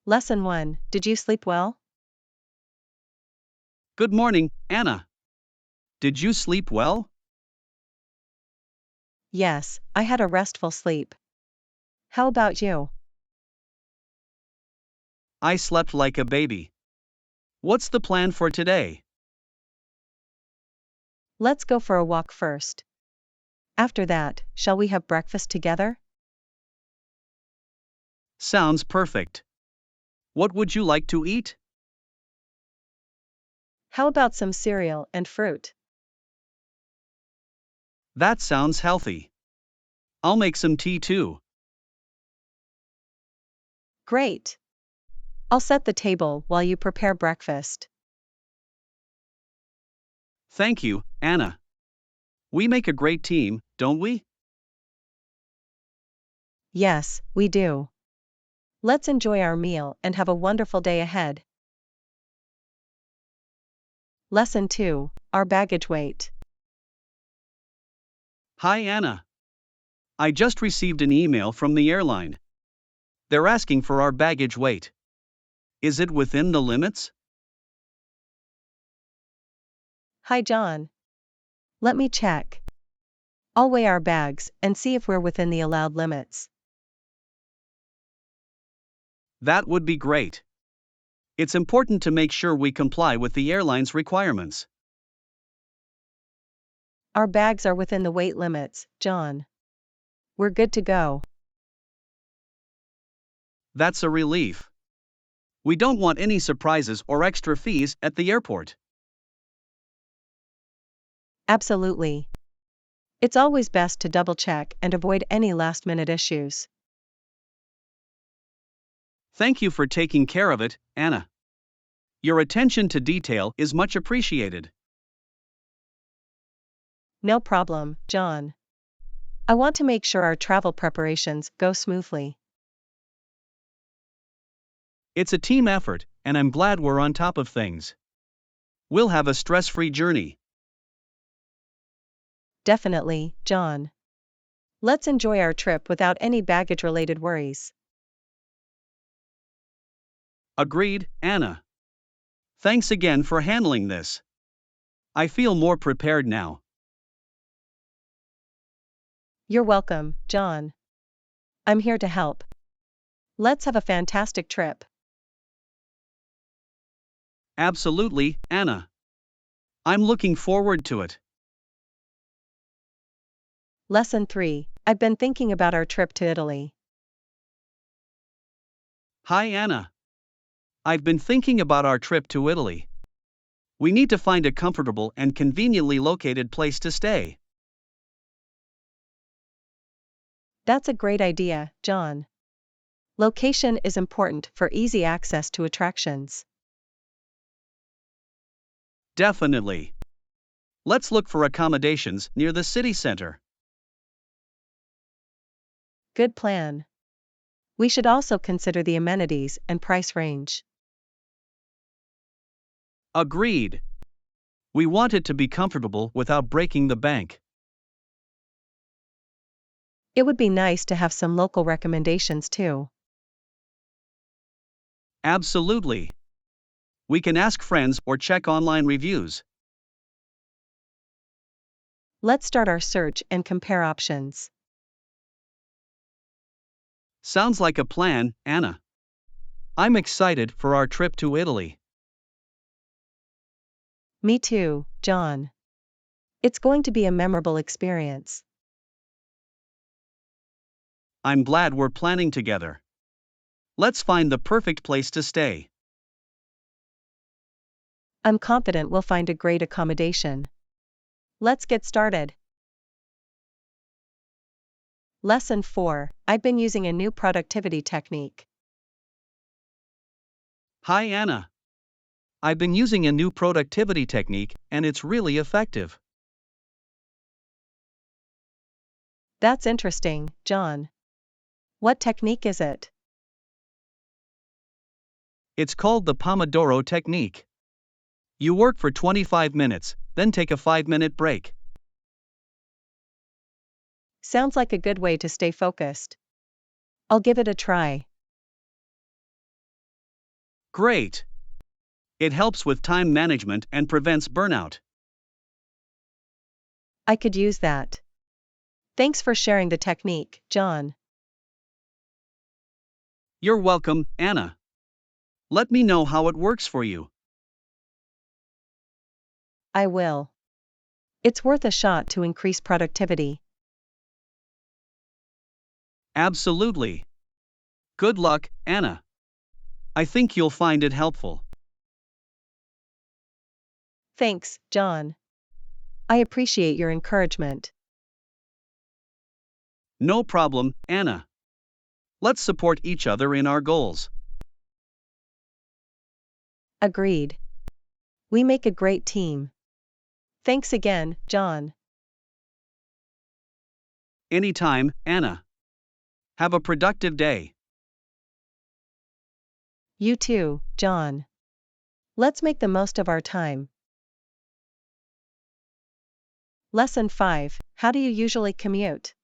Lesson 1. Did you sleep well? Good morning, Anna. Did you sleep well? Yes, I had a restful sleep. How about you? I slept like a baby. What's the plan for today? Let's go for a walk first. After that, shall we have breakfast together? Sounds perfect. What would you like to eat? How about some cereal and fruit? That sounds healthy. I'll make some tea too. Great. I'll set the table while you prepare breakfast. Thank you, Anna. We make a great team, don't we? Yes, we do. Let's enjoy our meal and have a wonderful day ahead. Lesson 2. Our baggage weight. Hi, Anna. I just received an email from the airline. They're asking for our baggage weight. Is it within the limits? Hi, John. Let me check. I'll weigh our bags and see if we're within the allowed limits. That would be great. It's important to make sure we comply with the airline's requirements. Our bags are within the weight limits, John. We're good to go. That's a relief. We don't want any surprises or extra fees at the airport. Absolutely. It's always best to double check and avoid any last minute issues. Thank you for taking care of it, Anna. Your attention to detail is much appreciated. No problem, John. I want to make sure our travel preparations go smoothly. It's a team effort, and I'm glad we're on top of things. We'll have a stress-free journey. Definitely, John. Let's enjoy our trip without any baggage related worries. Agreed, Anna. Thanks again for handling this. I feel more prepared now. You're welcome, John. I'm here to help. Let's have a fantastic trip. Absolutely, Anna. I'm looking forward to it. Lesson 3. I've been thinking about our trip to Italy. Hi, Anna. I've been thinking about our trip to Italy. We need to find a comfortable and conveniently located place to stay. That's a great idea, John. Location is important for easy access to attractions. Definitely. Let's look for accommodations near the city center. Good plan. We should also consider the amenities and price range. Agreed. We want it to be comfortable without breaking the bank. It would be nice to have some local recommendations too. Absolutely. We can ask friends or check online reviews. Let's start our search and compare options. Sounds like a plan, Anna. I'm excited for our trip to Italy. Me too, John. It's going to be a memorable experience. I'm glad we're planning together. Let's find the perfect place to stay. I'm confident we'll find a great accommodation. Let's get started. Lesson 4. I've been using a new productivity technique. Hi, Anna. I've been using a new productivity technique, and it's really effective. That's interesting, John. What technique is it? It's called the Pomodoro technique. You work for 25 minutes, then take a 5-minute break. Sounds like a good way to stay focused. I'll give it a try. Great. It helps with time management and prevents burnout. I could use that. Thanks for sharing the technique, John. You're welcome, Anna. Let me know how it works for you. I will. It's worth a shot to increase productivity. Absolutely. Good luck, Anna. I think you'll find it helpful. Thanks, John. I appreciate your encouragement. No problem, Anna. Let's support each other in our goals. Agreed. We make a great team. Thanks again, John. Anytime, Anna. Have a productive day. You too, John. Let's make the most of our time. Lesson 5. How do you usually commute?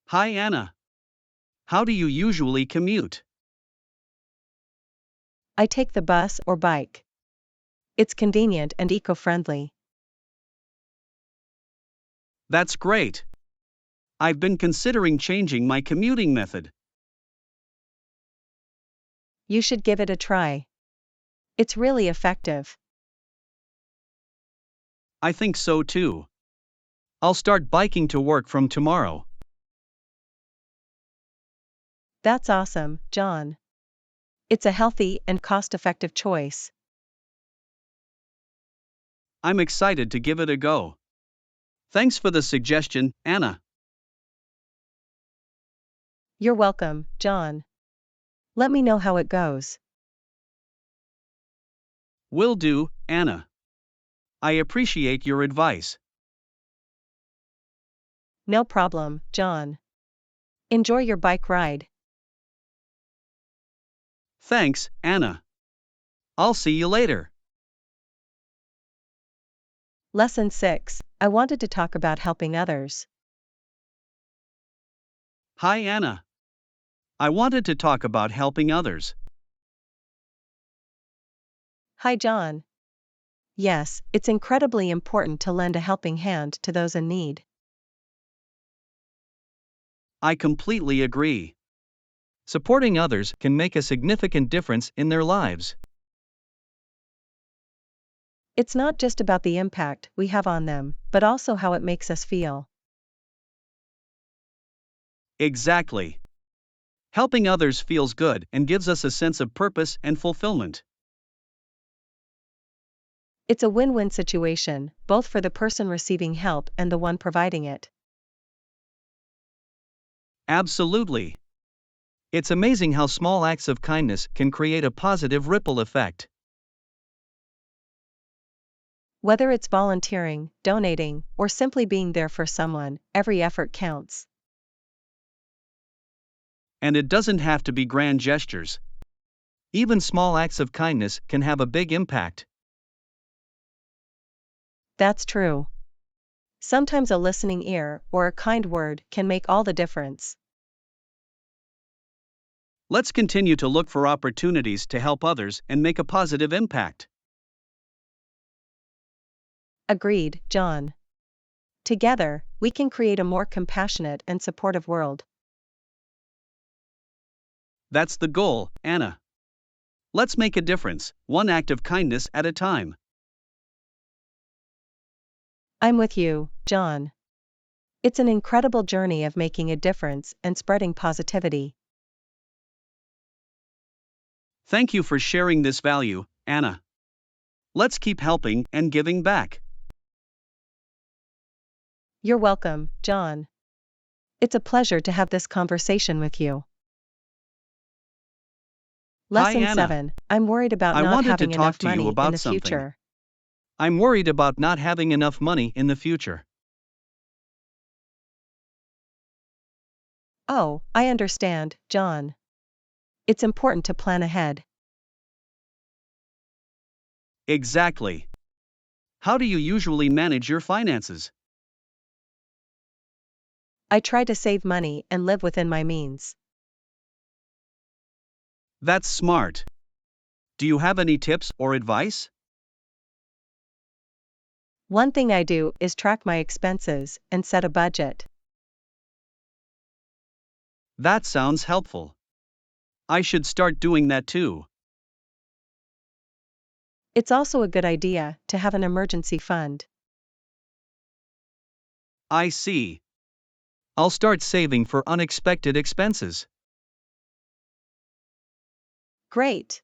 Hi, Anna. How do you usually commute? I take the bus or bike. It's convenient and eco-friendly. That's great. I've been considering changing my commuting method. You should give it a try. It's really effective. I think so too. I'll start biking to work from tomorrow. That's awesome, John. It's a healthy and cost-effective choice. I'm excited to give it a go. Thanks for the suggestion, Anna. You're welcome, John. Let me know how it goes. Will do, Anna. I appreciate your advice. No problem, John. Enjoy your bike ride. Thanks, Anna. I'll see you later. Lesson 6. I wanted to talk about helping others. Hi, Anna. I wanted to talk about helping others. Hi, John. Yes, it's incredibly important to lend a helping hand to those in need. I completely agree. Supporting others can make a significant difference in their lives. It's not just about the impact we have on them, but also how it makes us feel. Exactly. Helping others feels good and gives us a sense of purpose and fulfillment. It's a win-win situation, both for the person receiving help and the one providing it. Absolutely. It's amazing how small acts of kindness can create a positive ripple effect. Whether it's volunteering, donating, or simply being there for someone, every effort counts. And it doesn't have to be grand gestures. Even small acts of kindness can have a big impact. That's true. Sometimes a listening ear or a kind word can make all the difference. Let's continue to look for opportunities to help others and make a positive impact. Agreed, John. Together, we can create a more compassionate and supportive world. That's the goal, Anna. Let's make a difference, one act of kindness at a time. I'm with you, John. It's an incredible journey of making a difference and spreading positivity. Thank you for sharing this value, Anna. Let's keep helping and giving back. You're welcome, John. It's a pleasure to have this conversation with you. Hi, Lesson Anna. 7. I'm worried about I not wanted to having talk enough to you money in about the something. future. I'm worried about not having enough money in the future. Oh, I understand, John. It's important to plan ahead. Exactly. How do you usually manage your finances? I try to save money and live within my means. That's smart. Do you have any tips or advice? One thing I do is track my expenses and set a budget. That sounds helpful. I should start doing that too. It's also a good idea to have an emergency fund. I see. I'll start saving for unexpected expenses. Great.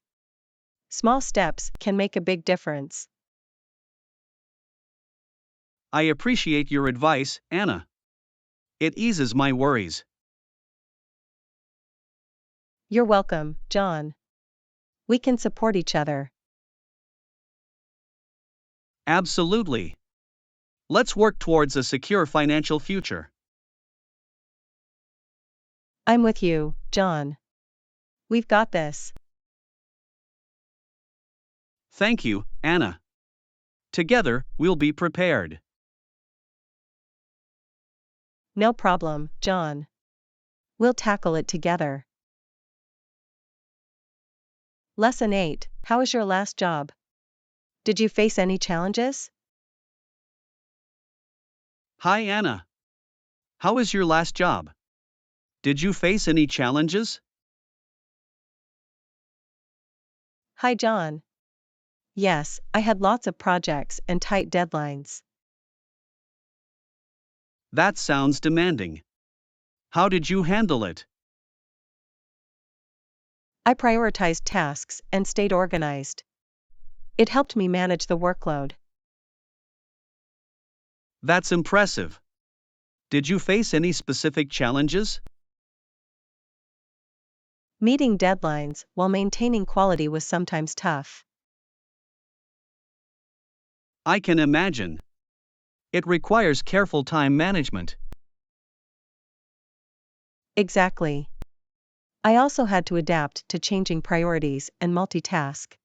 Small steps can make a big difference. I appreciate your advice, Anna. It eases my worries. You're welcome, John. We can support each other. Absolutely. Let's work towards a secure financial future. I'm with you, John. We've got this. Thank you, Anna. Together, we'll be prepared. No problem, John. We'll tackle it together. Lesson 8. How was your last job? Did you face any challenges? Hi, Anna. How was your last job? Did you face any challenges? Hi, John. Yes, I had lots of projects and tight deadlines. That sounds demanding. How did you handle it? I prioritized tasks and stayed organized. It helped me manage the workload. That's impressive. Did you face any specific challenges? Meeting deadlines while maintaining quality was sometimes tough. I can imagine. It requires careful time management. Exactly. I also had to adapt to changing priorities and multitask.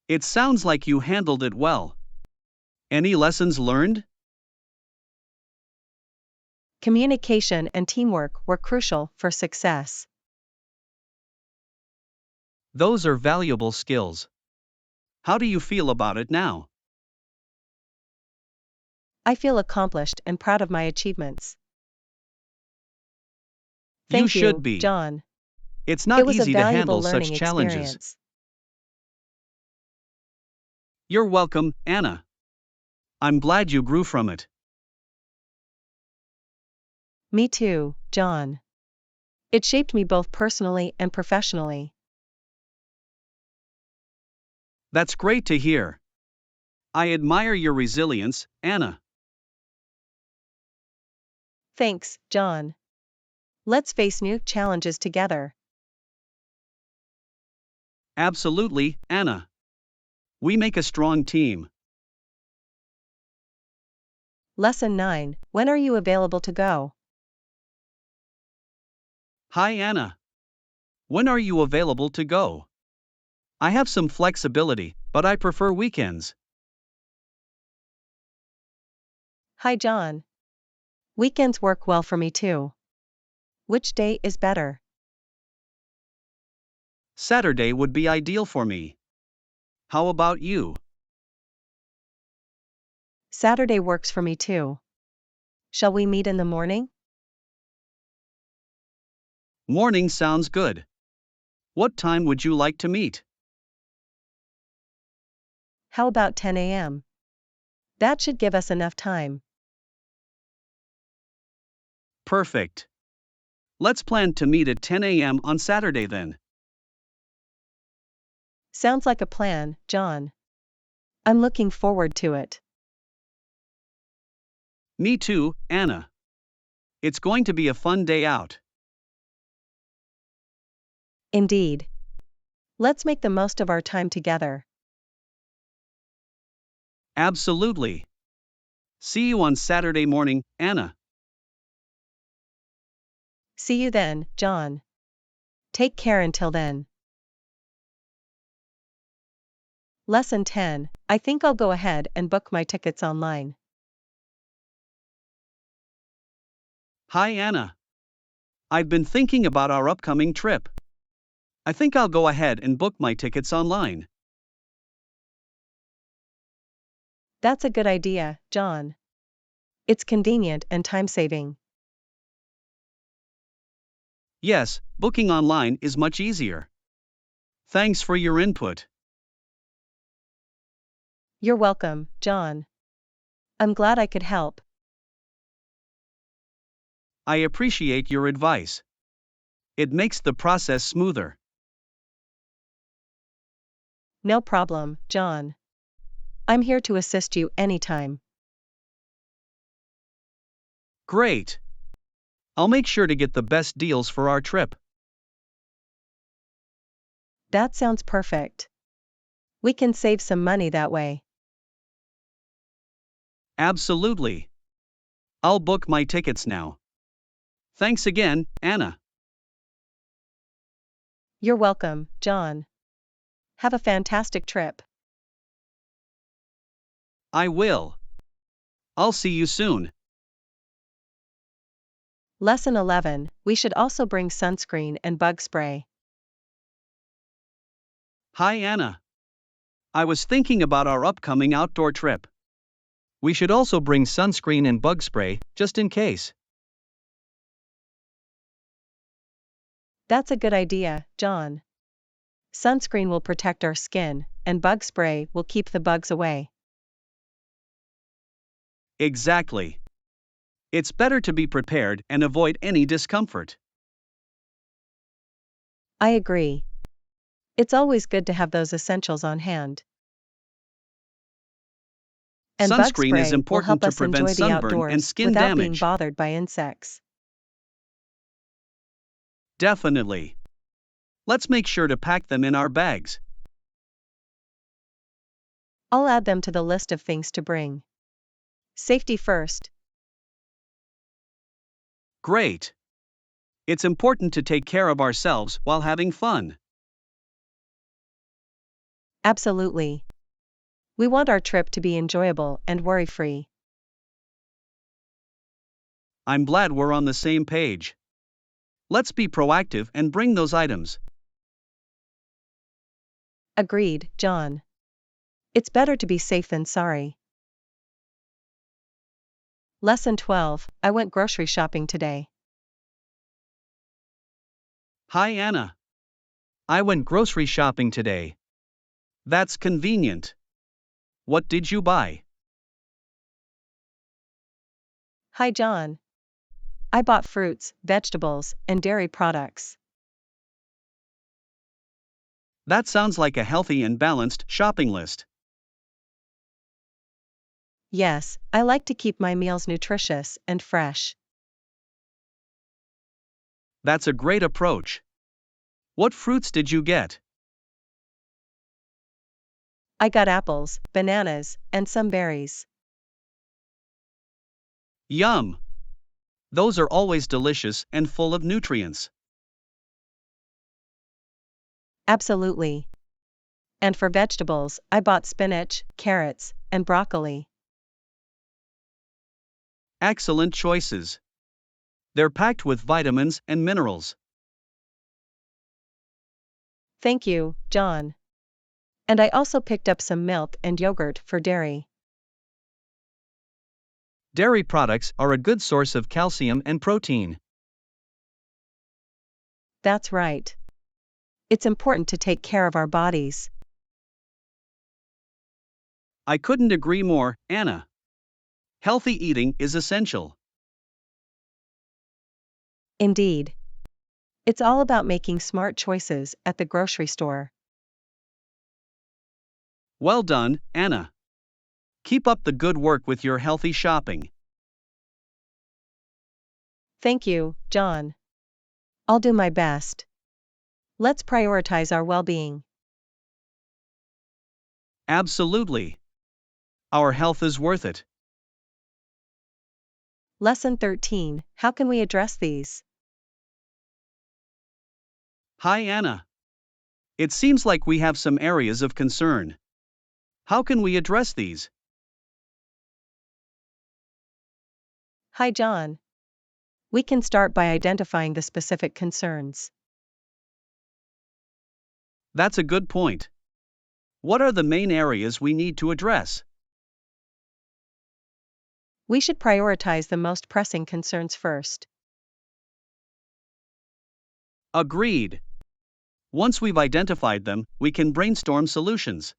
It sounds like you handled it well. Any lessons learned? Communication and teamwork were crucial for success. Those are valuable skills. How do you feel about it now? I feel accomplished and proud of my achievements. You Thank should you, be. John. It's It not was a easy to valuable handle learning such challenges. experience. You're welcome, Anna. I'm glad you grew from it. Me too, John. It shaped me both personally and professionally. That's great to hear. I admire your resilience, Anna. Thanks, John. Let's face new challenges together. Absolutely, Anna. We make a strong team. Lesson 9. When are you available to go? Hi, Anna. When are you available to go? I have some flexibility, but I prefer weekends. Hi, John. Weekends work well for me too. Which day is better? Saturday would be ideal for me. How about you? Saturday works for me too. Shall we meet in the morning? Morning sounds good. What time would you like to meet? How about 10 a.m.? That should give us enough time. Perfect. Let's plan to meet at 10 a.m. on Saturday then. Sounds like a plan, John. I'm looking forward to it. Me too, Anna. It's going to be a fun day out. Indeed. Let's make the most of our time together. Absolutely. See you on Saturday morning, Anna. See you then, John. Take care until then. Lesson 10. I think I'll go ahead and book my tickets online. Hi, Anna. I've been thinking about our upcoming trip. I think I'll go ahead and book my tickets online. That's a good idea, John. It's convenient and time-saving. Yes, booking online is much easier. Thanks for your input. You're welcome, John. I'm glad I could help. I appreciate your advice. It makes the process smoother. No problem, John. I'm here to assist you anytime. Great. I'll make sure to get the best deals for our trip. That sounds perfect. We can save some money that way. Absolutely. I'll book my tickets now. Thanks again, Anna. You're welcome, John. Have a fantastic trip. I will. I'll see you soon. Lesson 11. We should also bring sunscreen and bug spray. Hi, Anna. I was thinking about our upcoming outdoor trip. We should also bring sunscreen and bug spray, just in case. That's a good idea, John. Sunscreen will protect our skin, and bug spray will keep the bugs away. Exactly. It's better to be prepared and avoid any discomfort. I agree. It's always good to have those essentials on hand. And bug Sunscreen is spray will important help to us prevent enjoy the sunburn and outdoors skin without being damage. bothered by insects. Definitely. Let's make sure to pack them in our bags. I'll add them to the list of things to bring. Safety first. Great. It's important to take care of ourselves while having fun. Absolutely. We want our trip to be enjoyable and worry-free. I'm glad we're on the same page. Let's be proactive and bring those items. Agreed, John. It's better to be safe than sorry. Lesson 12. I went grocery shopping today. Hi, Anna. I went grocery shopping today. That's convenient. What did you buy? Hi, John. I bought fruits, vegetables, and dairy products. That sounds like a healthy and balanced shopping list. Yes, I like to keep my meals nutritious and fresh. That's a great approach. What fruits did you get? I got apples, bananas, and some berries. Yum! Those are always delicious and full of nutrients. Absolutely. And for vegetables, I bought spinach, carrots, and broccoli. Excellent choices. They're packed with vitamins and minerals. Thank you, John. And I also picked up some milk and yogurt for dairy. Dairy products are a good source of calcium and protein. That's right. It's important to take care of our bodies. I couldn't agree more, Anna. Healthy eating is essential. Indeed. It's all about making smart choices at the grocery store. Well done, Anna. Keep up the good work with your healthy shopping. Thank you, John. I'll do my best. Let's prioritize our well-being. Absolutely. Our health is worth it. Lesson 13. How can we address these? Hi, Anna. It seems like we have some areas of concern. How can we address these? Hi, John. We can start by identifying the specific concerns. That's a good point. What are the main areas we need to address? We should prioritize the most pressing concerns first. Agreed. Once we've identified them, we can brainstorm solutions.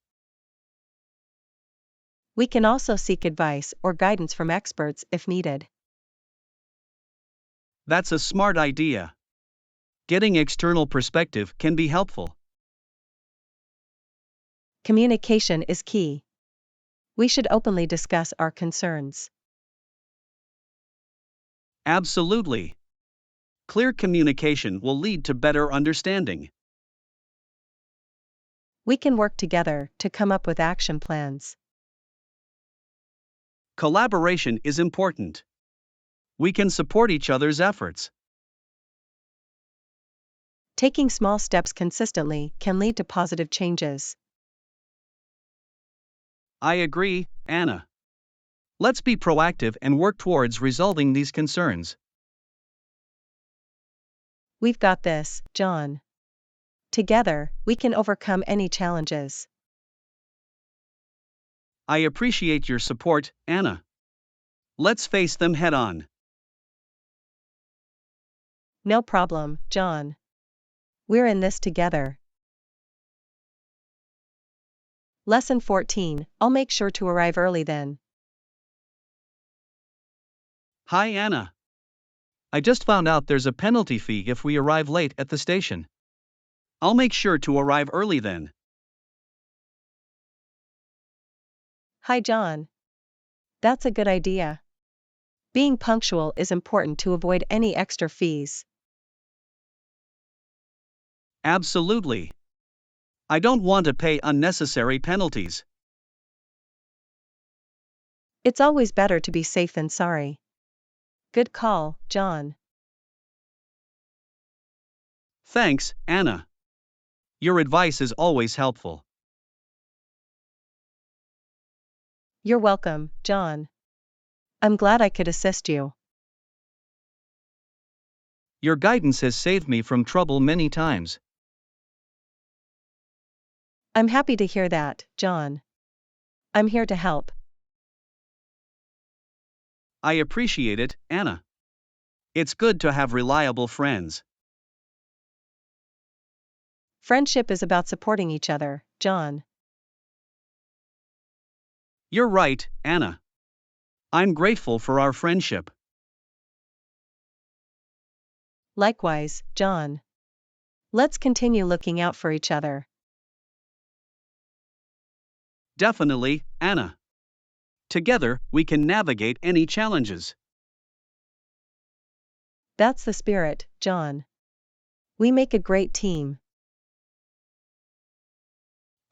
We can also seek advice or guidance from experts if needed. That's a smart idea. Getting external perspective can be helpful. Communication is key. We should openly discuss our concerns. Absolutely. Clear communication will lead to better understanding. We can work together to come up with action plans. Collaboration is important. We can support each other's efforts. Taking small steps consistently can lead to positive changes. I agree, Anna. Let's be proactive and work towards resolving these concerns. We've got this, John. Together, we can overcome any challenges. I appreciate your support, Anna. Let's face them head on. No problem, John. We're in this together. Lesson 14. I'll make sure to arrive early then. Hi, Anna. I just found out there's a penalty fee if we arrive late at the station. I'll make sure to arrive early then. Hi, John. That's a good idea. Being punctual is important to avoid any extra fees. Absolutely. I don't want to pay unnecessary penalties. It's always better to be safe than sorry. Good call, John. Thanks, Anna. Your advice is always helpful. You're welcome, John. I'm glad I could assist you. Your guidance has saved me from trouble many times. I'm happy to hear that, John. I'm here to help. I appreciate it, Anna. It's good to have reliable friends. Friendship is about supporting each other, John. You're right, Anna. I'm grateful for our friendship. Likewise, John. Let's continue looking out for each other. Definitely, Anna. Together, we can navigate any challenges. That's the spirit, John. We make a great team.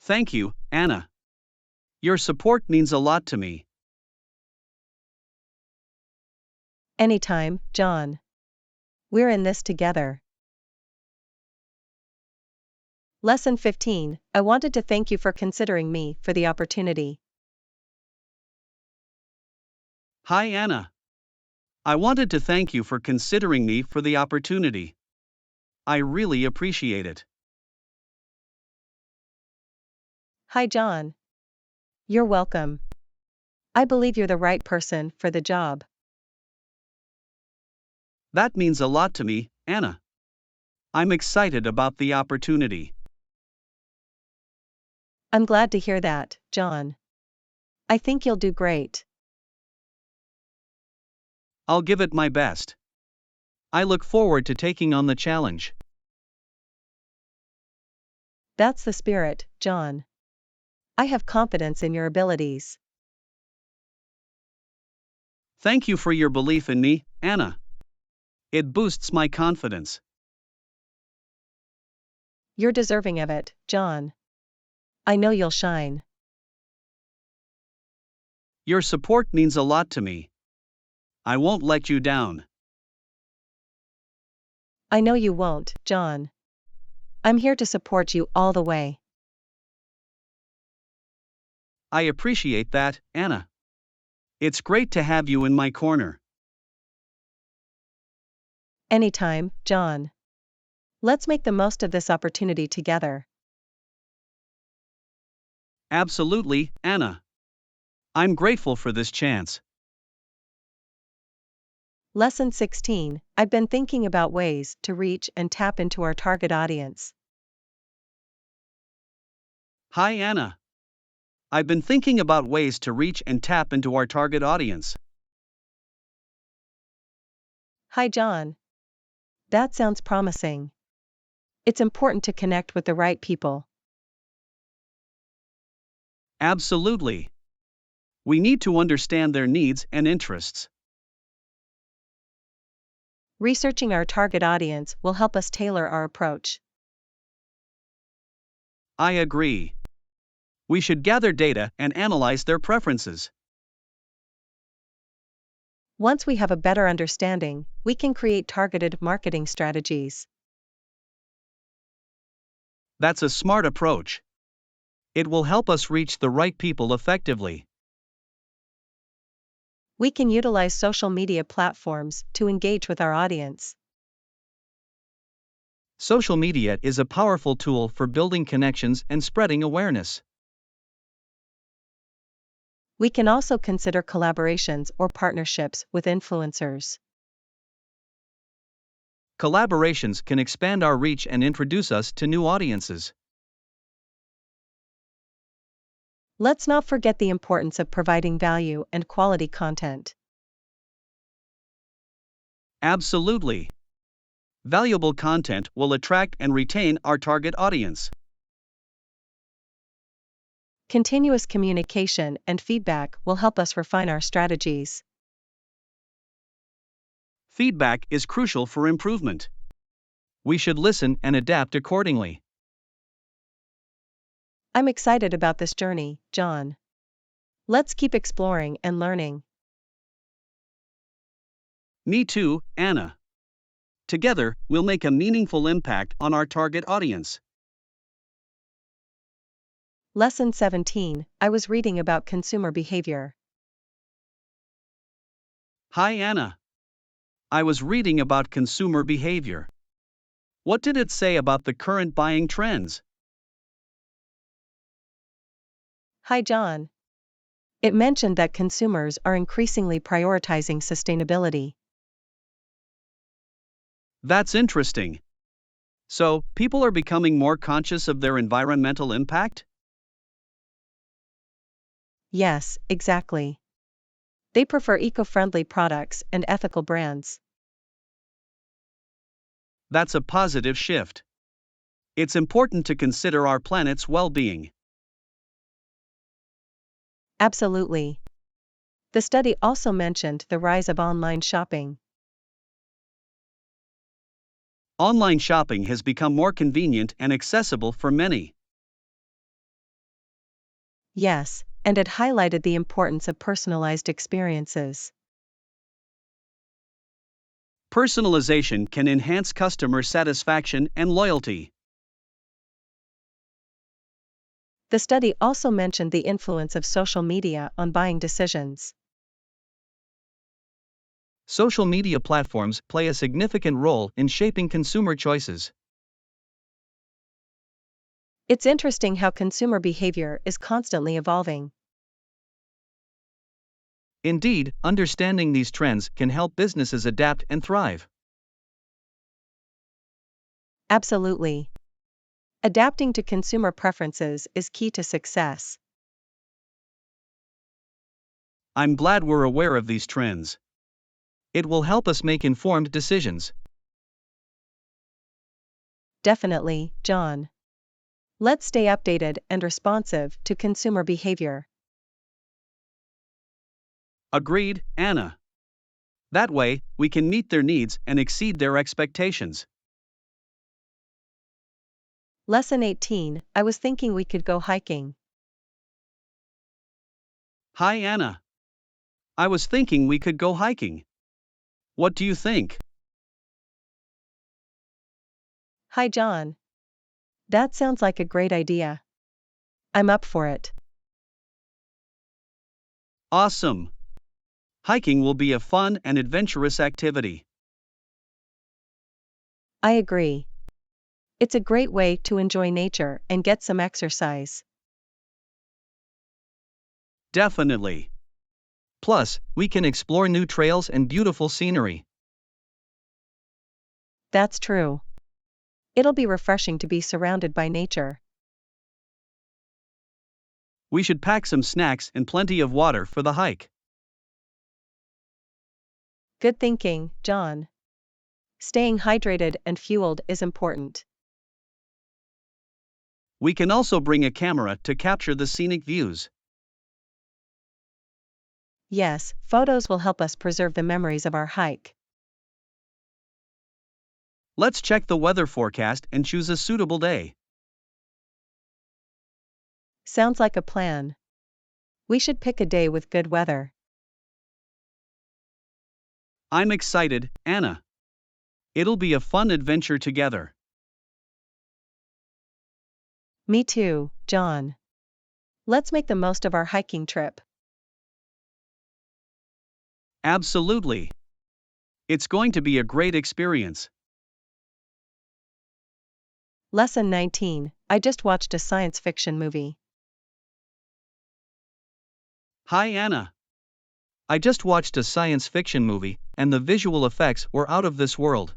Thank you, Anna. Your support means a lot to me. Anytime, John. We're in this together. Lesson 15. I wanted to thank you for considering me for the opportunity. Hi, Anna. I wanted to thank you for considering me for the opportunity. I really appreciate it. Hi, John. You're welcome. I believe you're the right person for the job. That means a lot to me, Anna. I'm excited about the opportunity. I'm glad to hear that, John. I think you'll do great. I'll give it my best. I look forward to taking on the challenge. That's the spirit, John. I have confidence in your abilities. Thank you for your belief in me, Anna. It boosts my confidence. You're deserving of it, John. I know you'll shine. Your support means a lot to me. I won't let you down. I know you won't, John. I'm here to support you all the way. I appreciate that, Anna. It's great to have you in my corner. Anytime, John. Let's make the most of this opportunity together. Absolutely, Anna. I'm grateful for this chance. Lesson 16. I've been thinking about ways to reach and tap into our target audience. Hi, Anna. I've been thinking about ways to reach and tap into our target audience. Hi, John. That sounds promising. It's important to connect with the right people. Absolutely. We need to understand their needs and interests. Researching our target audience will help us tailor our approach. I agree. We should gather data and analyze their preferences. Once we have a better understanding, we can create targeted marketing strategies. That's a smart approach. It will help us reach the right people effectively. We can utilize social media platforms to engage with our audience. Social media is a powerful tool for building connections and spreading awareness. We can also consider collaborations or partnerships with influencers. Collaborations can expand our reach and introduce us to new audiences. Let's not forget the importance of providing value and quality content. Absolutely. Valuable content will attract and retain our target audience. Continuous communication and feedback will help us refine our strategies. Feedback is crucial for improvement. We should listen and adapt accordingly. I'm excited about this journey, John. Let's keep exploring and learning. Me too, Anna. Together, we'll make a meaningful impact on our target audience. Lesson 17. I was reading about consumer behavior. Hi, Anna. I was reading about consumer behavior. What did it say about the current buying trends? Hi, John. It mentioned that consumers are increasingly prioritizing sustainability. That's interesting. So, people are becoming more conscious of their environmental impact? Yes, exactly. They prefer eco-friendly products and ethical brands. That's a positive shift. It's important to consider our planet's well-being. Absolutely. The study also mentioned the rise of online shopping. Online shopping has become more convenient and accessible for many. Yes, and it highlighted the importance of personalized experiences. Personalization can enhance customer satisfaction and loyalty. The study also mentioned the influence of social media on buying decisions. Social media platforms play a significant role in shaping consumer choices. It's interesting how consumer behavior is constantly evolving. Indeed, understanding these trends can help businesses adapt and thrive. Absolutely. Adapting to consumer preferences is key to success. I'm glad we're aware of these trends. It will help us make informed decisions. Definitely, John. Let's stay updated and responsive to consumer behavior. Agreed, Anna. That way, we can meet their needs and exceed their expectations. Lesson 18. I was thinking we could go hiking. Hi, Anna. I was thinking we could go hiking. What do you think? Hi, John. That sounds like a great idea. I'm up for it. Awesome. Hiking will be a fun and adventurous activity. I agree. It's a great way to enjoy nature and get some exercise. Definitely. Plus, we can explore new trails and beautiful scenery. That's true. It'll be refreshing to be surrounded by nature. We should pack some snacks and plenty of water for the hike. Good thinking, John. Staying hydrated and fueled is important. We can also bring a camera to capture the scenic views. Yes, photos will help us preserve the memories of our hike. Let's check the weather forecast and choose a suitable day. Sounds like a plan. We should pick a day with good weather. I'm excited, Anna. It'll be a fun adventure together. Me too, John. Let's make the most of our hiking trip. Absolutely. It's going to be a great experience. Lesson 19. I just watched a science fiction movie. Hi, Anna. I just watched a science fiction movie, and the visual effects were out of this world.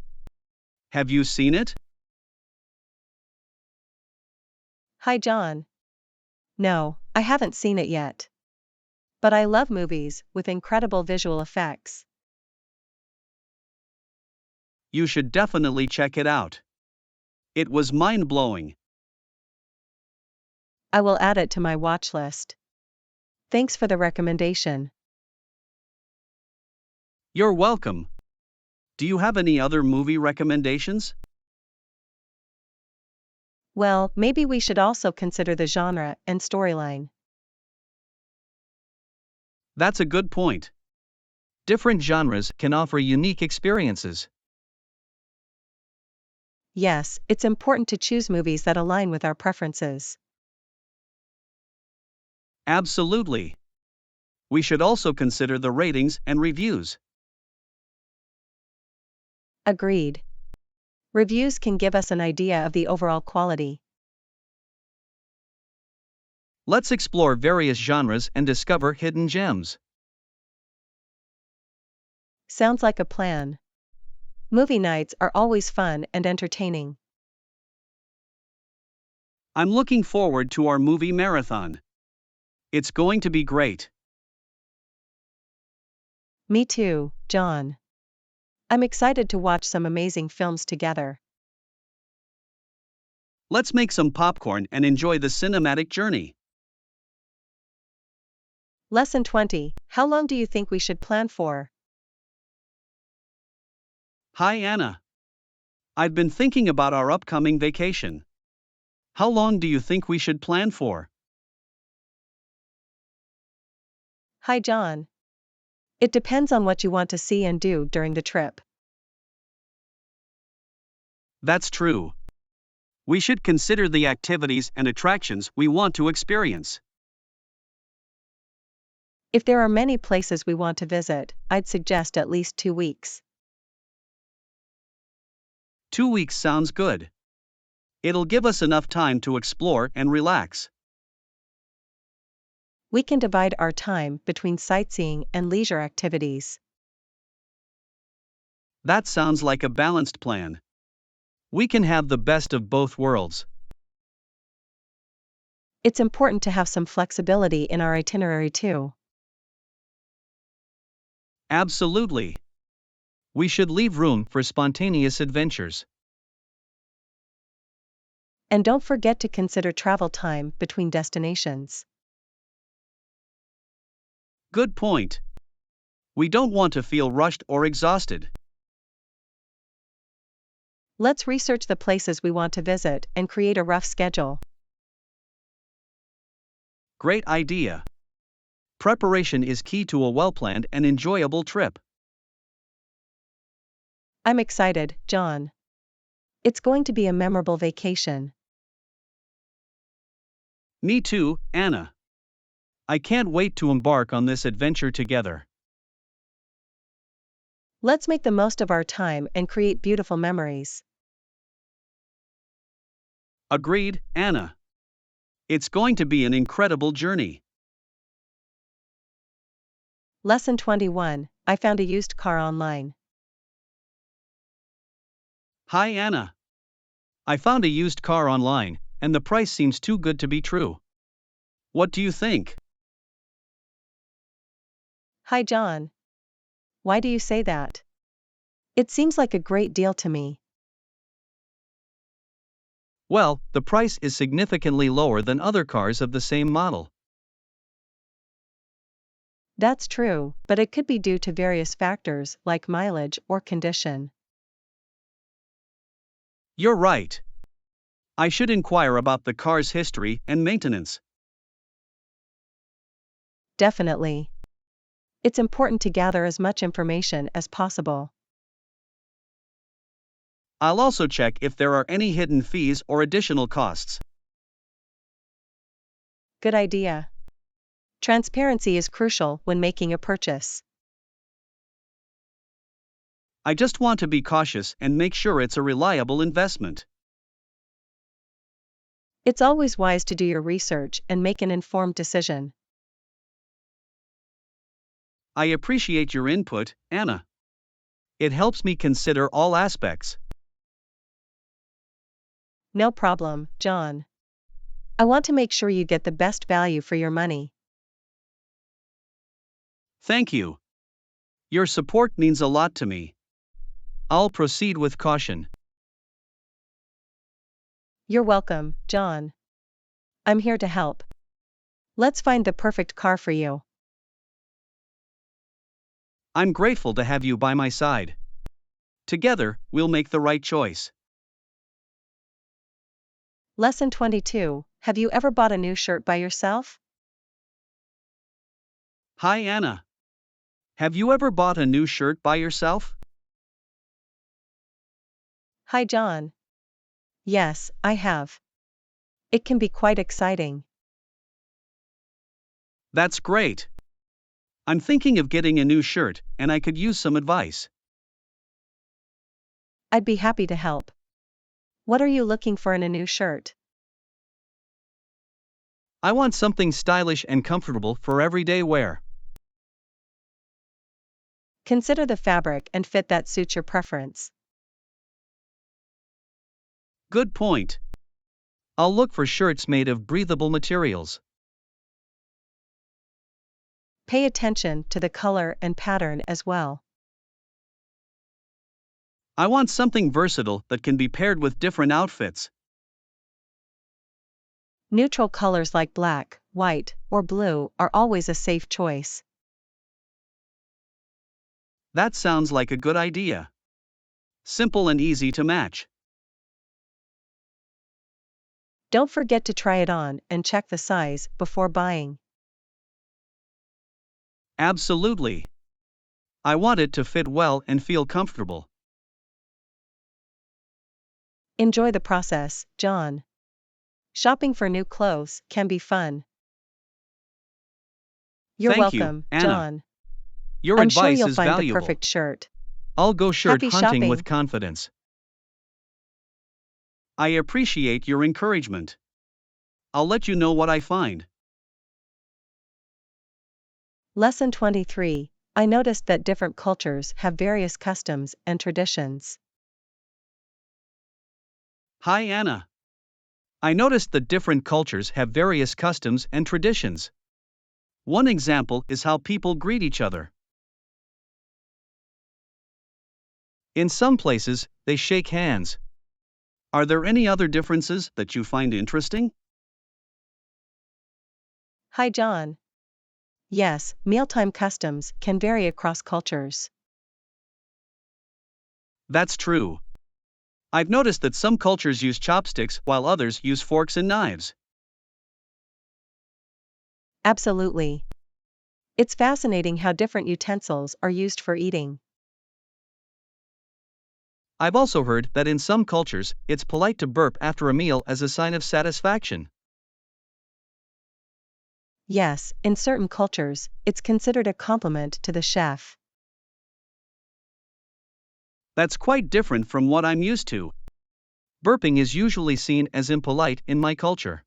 Have you seen it? Hi, John. No, I haven't seen it yet. But I love movies with incredible visual effects. You should definitely check it out. It was mind-blowing. I will add it to my watch list. Thanks for the recommendation. You're welcome. Do you have any other movie recommendations? Well, maybe we should also consider the genre and storyline. That's a good point. Different genres can offer unique experiences. Yes, it's important to choose movies that align with our preferences. Absolutely. We should also consider the ratings and reviews. Agreed. Reviews can give us an idea of the overall quality. Let's explore various genres and discover hidden gems. Sounds like a plan. Movie nights are always fun and entertaining. I'm looking forward to our movie marathon. It's going to be great. Me too, John. I'm excited to watch some amazing films together. Let's make some popcorn and enjoy the cinematic journey. Lesson 20. How long do you think we should plan for? Hi, Anna. I've been thinking about our upcoming vacation. How long do you think we should plan for? Hi, John. It depends on what you want to see and do during the trip. That's true. We should consider the activities and attractions we want to experience. If there are many places we want to visit, I'd suggest at least 2 weeks. 2 weeks sounds good. It'll give us enough time to explore and relax. We can divide our time between sightseeing and leisure activities. That sounds like a balanced plan. We can have the best of both worlds. It's important to have some flexibility in our itinerary too. Absolutely. We should leave room for spontaneous adventures. And don't forget to consider travel time between destinations. Good point. We don't want to feel rushed or exhausted. Let's research the places we want to visit and create a rough schedule. Great idea. Preparation is key to a well-planned and enjoyable trip. I'm excited, John. It's going to be a memorable vacation. Me too, Anna. I can't wait to embark on this adventure together. Let's make the most of our time and create beautiful memories. Agreed, Anna. It's going to be an incredible journey. Lesson 21. I found a used car online. Hi, Anna. I found a used car online, and the price seems too good to be true. What do you think? Hi, John. Why do you say that? It seems like a great deal to me. Well, the price is significantly lower than other cars of the same model. That's true, but it could be due to various factors like mileage or condition. You're right. I should inquire about the car's history and maintenance. Definitely. It's important to gather as much information as possible. I'll also check if there are any hidden fees or additional costs. Good idea. Transparency is crucial when making a purchase. I just want to be cautious and make sure it's a reliable investment. It's always wise to do your research and make an informed decision. I appreciate your input, Anna. It helps me consider all aspects. No problem, John. I want to make sure you get the best value for your money. Thank you. Your support means a lot to me. I'll proceed with caution. You're welcome, John. I'm here to help. Let's find the perfect car for you. I'm grateful to have you by my side. Together, we'll make the right choice. Lesson 22. Have you ever bought a new shirt by yourself? Hi, Anna. Have you ever bought a new shirt by yourself? Hi, John. Yes, I have. It can be quite exciting. That's great. I'm thinking of getting a new shirt, and I could use some advice. I'd be happy to help. What are you looking for in a new shirt? I want something stylish and comfortable for everyday wear. Consider the fabric and fit that suits your preference. Good point. I'll look for shirts made of breathable materials. Pay attention to the color and pattern as well. I want something versatile that can be paired with different outfits. Neutral colors like black, white, or blue are always a safe choice. That sounds like a good idea. Simple and easy to match. Don't forget to try it on and check the size before buying. Absolutely. I want it to fit well and feel comfortable. Enjoy the process, John. Shopping for new clothes can be fun. You're Thank you, welcome, Anna. John. Your I'm sure advice you'll is find the valuable. perfect shirt. I'll go shirt Happy hunting shopping. with confidence. I appreciate your encouragement. I'll let you know what I find. Lesson 23. I noticed that different cultures have various customs and traditions. Hi, Anna. I noticed that different cultures have various customs and traditions. One example is how people greet each other. In some places, they shake hands. Are there any other differences that you find interesting? Hi, John. Yes, mealtime customs can vary across cultures. That's true. I've noticed that some cultures use chopsticks while others use forks and knives. Absolutely. It's fascinating how different utensils are used for eating. I've also heard that in some cultures, it's polite to burp after a meal as a sign of satisfaction. Yes, in certain cultures, it's considered a compliment to the chef. That's quite different from what I'm used to. Burping is usually seen as impolite in my culture.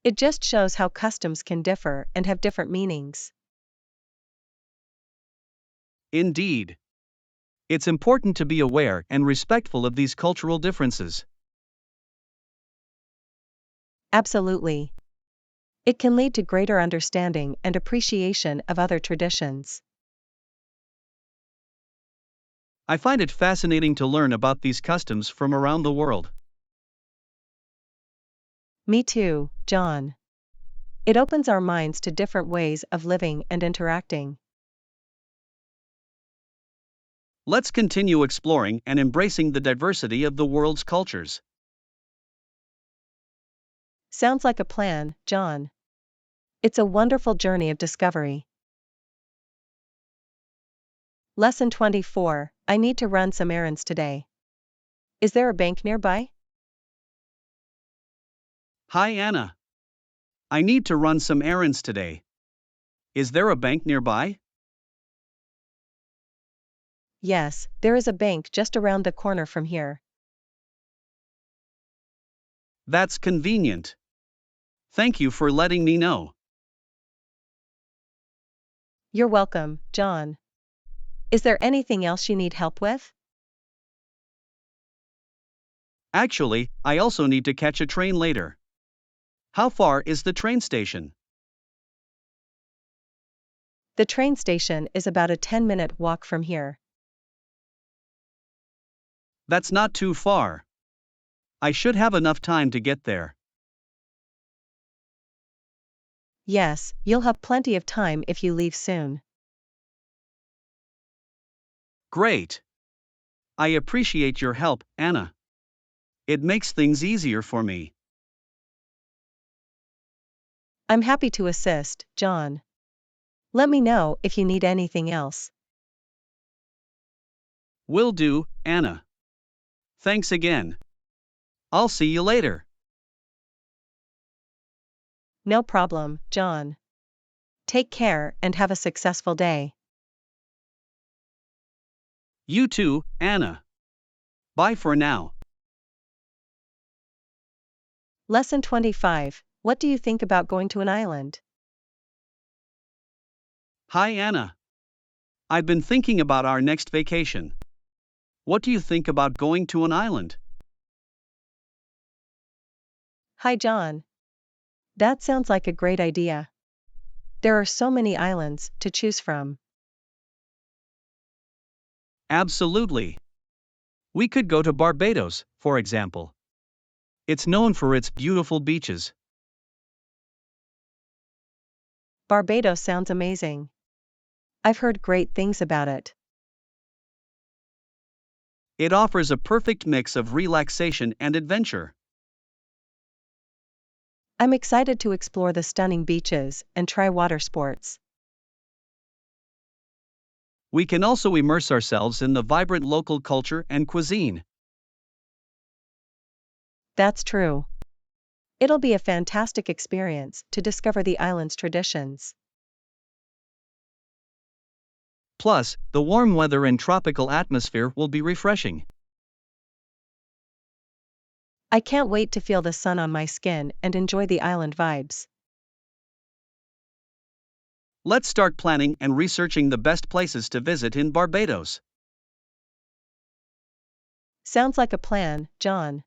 It just shows how customs can differ and have different meanings. Indeed. It's important to be aware and respectful of these cultural differences. Absolutely. It can lead to greater understanding and appreciation of other traditions. I find it fascinating to learn about these customs from around the world. Me too, John. It opens our minds to different ways of living and interacting. Let's continue exploring and embracing the diversity of the world's cultures. Sounds like a plan, John. It's a wonderful journey of discovery. Lesson 24. I need to run some errands today. Is there a bank nearby? Hi Anna. I need to run some errands today. Is there a bank nearby? Yes, there is a bank just around the corner from here. That's convenient. Thank you for letting me know. You're welcome, John. Is there anything else you need help with? Actually, I also need to catch a train later. How far is the train station? The train station is about a 10-minute walk from here. That's not too far. I should have enough time to get there. Yes, you'll have plenty of time if you leave soon. Great. I appreciate your help, Anna. It makes things easier for me. I'm happy to assist, John. Let me know if you need anything else. Will do, Anna. Thanks again. I'll see you later. No problem, John. Take care and have a successful day. You too, Anna. Bye for now. Lesson 25. What do you think about going to an island? Hi Anna. I've been thinking about our next vacation. What do you think about going to an island? Hi, John. That sounds like a great idea. There are so many islands to choose from. Absolutely. We could go to Barbados, for example. It's known for its beautiful beaches. Barbados sounds amazing. I've heard great things about it. It offers a perfect mix of relaxation and adventure. I'm excited to explore the stunning beaches and try water sports. We can also immerse ourselves in the vibrant local culture and cuisine. That's true. It'll be a fantastic experience to discover the island's traditions. Plus, the warm weather and tropical atmosphere will be refreshing. I can't wait to feel the sun on my skin and enjoy the island vibes. Let's start planning and researching the best places to visit in Barbados. Sounds like a plan, John.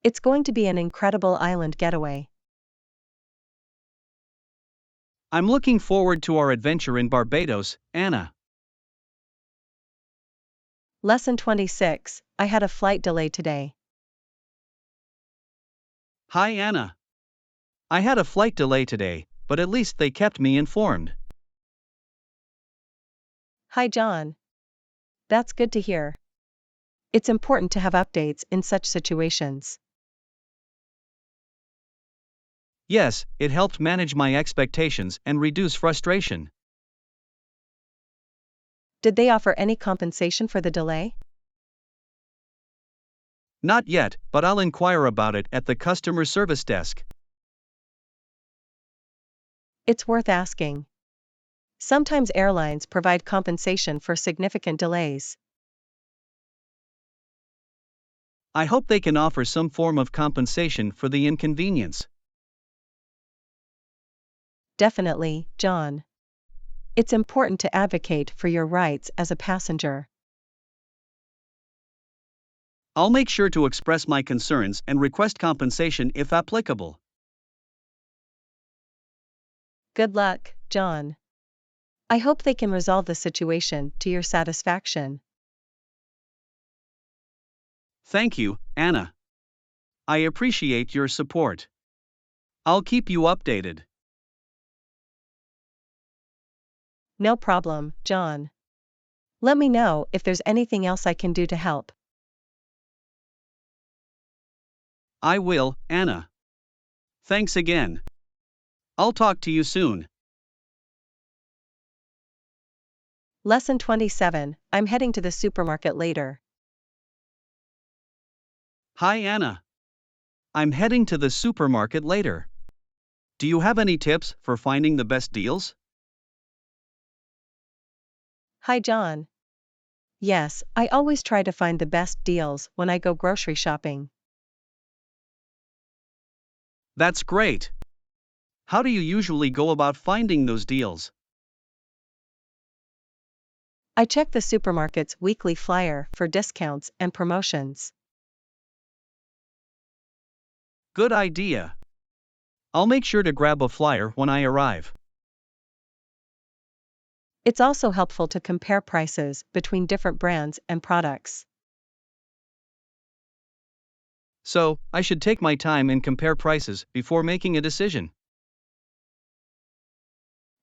It's going to be an incredible island getaway. I'm looking forward to our adventure in Barbados, Anna. Lesson 26. I had a flight delay today. Hi Anna. I had a flight delay today, but at least they kept me informed. Hi, John. That's good to hear. It's important to have updates in such situations. Yes, it helped manage my expectations and reduce frustration. Did they offer any compensation for the delay? Not yet, but I'll inquire about it at the customer service desk. It's worth asking. Sometimes airlines provide compensation for significant delays. I hope they can offer some form of compensation for the inconvenience. Definitely, John. It's important to advocate for your rights as a passenger. I'll make sure to express my concerns and request compensation if applicable. Good luck, John. I hope they can resolve the situation to your satisfaction. Thank you, Anna. I appreciate your support. I'll keep you updated. No problem, John. Let me know if there's anything else I can do to help. I will, Anna. Thanks again. I'll talk to you soon. Lesson 27. I'm heading to the supermarket later. Hi, Anna. I'm heading to the supermarket later. Do you have any tips for finding the best deals? Hi, John. Yes, I always try to find the best deals when I go grocery shopping. That's great. How do you usually go about finding those deals? I check the supermarket's weekly flyer for discounts and promotions. Good idea. I'll make sure to grab a flyer when I arrive. It's also helpful to compare prices between different brands and products. So, I should take my time and compare prices before making a decision.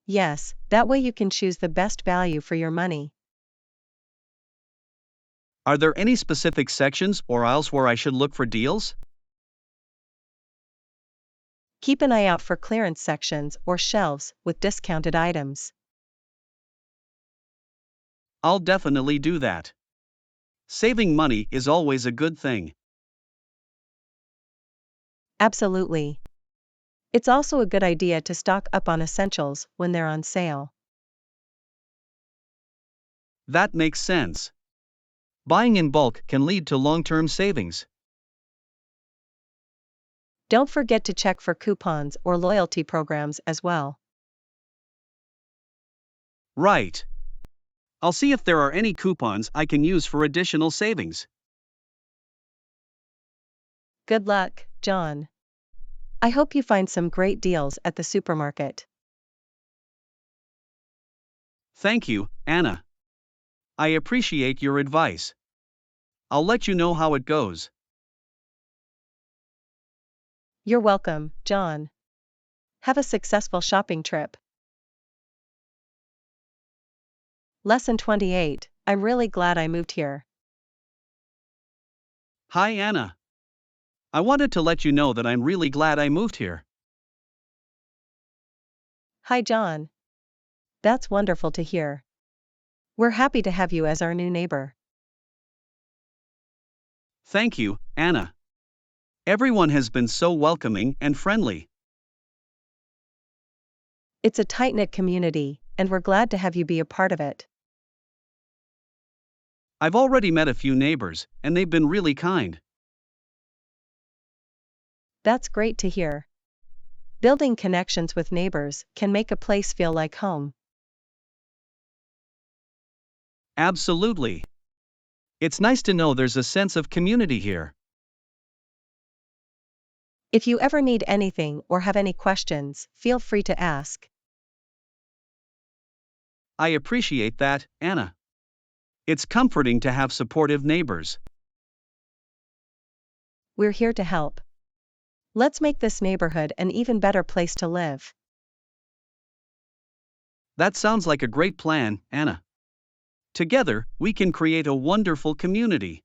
Yes, that way you can choose the best value for your money. Are there any specific sections or aisles where I should look for deals? Keep an eye out for clearance sections or shelves with discounted items. I'll definitely do that. Saving money is always a good thing. Absolutely. It's also a good idea to stock up on essentials when they're on sale. That makes sense. Buying in bulk can lead to long-term savings. Don't forget to check for coupons or loyalty programs as well. Right. I'll see if there are any coupons I can use for additional savings. Good luck, John. I hope you find some great deals at the supermarket. Thank you, Anna. I appreciate your advice. I'll let you know how it goes. You're welcome, John. Have a successful shopping trip. Lesson 28. I'm really glad I moved here. Hi, Anna. I wanted to let you know that I'm really glad I moved here. Hi, John. That's wonderful to hear. We're happy to have you as our new neighbor. Thank you, Anna. Everyone has been so welcoming and friendly. It's a tight-knit community, and we're glad to have you be a part of it. I've already met a few neighbors, and they've been really kind. That's great to hear. Building connections with neighbors can make a place feel like home. Absolutely. It's nice to know there's a sense of community here. If you ever need anything or have any questions, feel free to ask. I appreciate that, Anna. It's comforting to have supportive neighbors. We're here to help. Let's make this neighborhood an even better place to live. That sounds like a great plan, Anna. Together, we can create a wonderful community.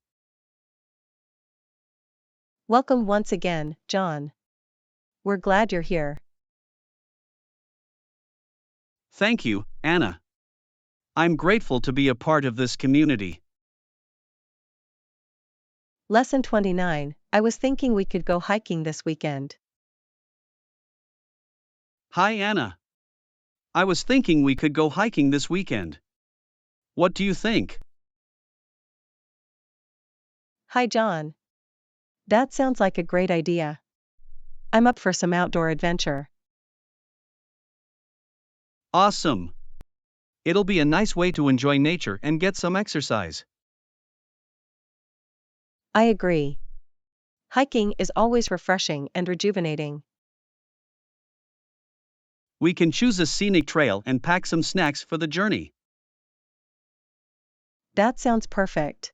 Welcome once again, John. We're glad you're here. Thank you, Anna. I'm grateful to be a part of this community. Lesson 29. I was thinking we could go hiking this weekend. Hi, Anna. I was thinking we could go hiking this weekend. What do you think? Hi, John. That sounds like a great idea. I'm up for some outdoor adventure. Awesome! It'll be a nice way to enjoy nature and get some exercise. I agree. Hiking is always refreshing and rejuvenating. We can choose a scenic trail and pack some snacks for the journey. That sounds perfect.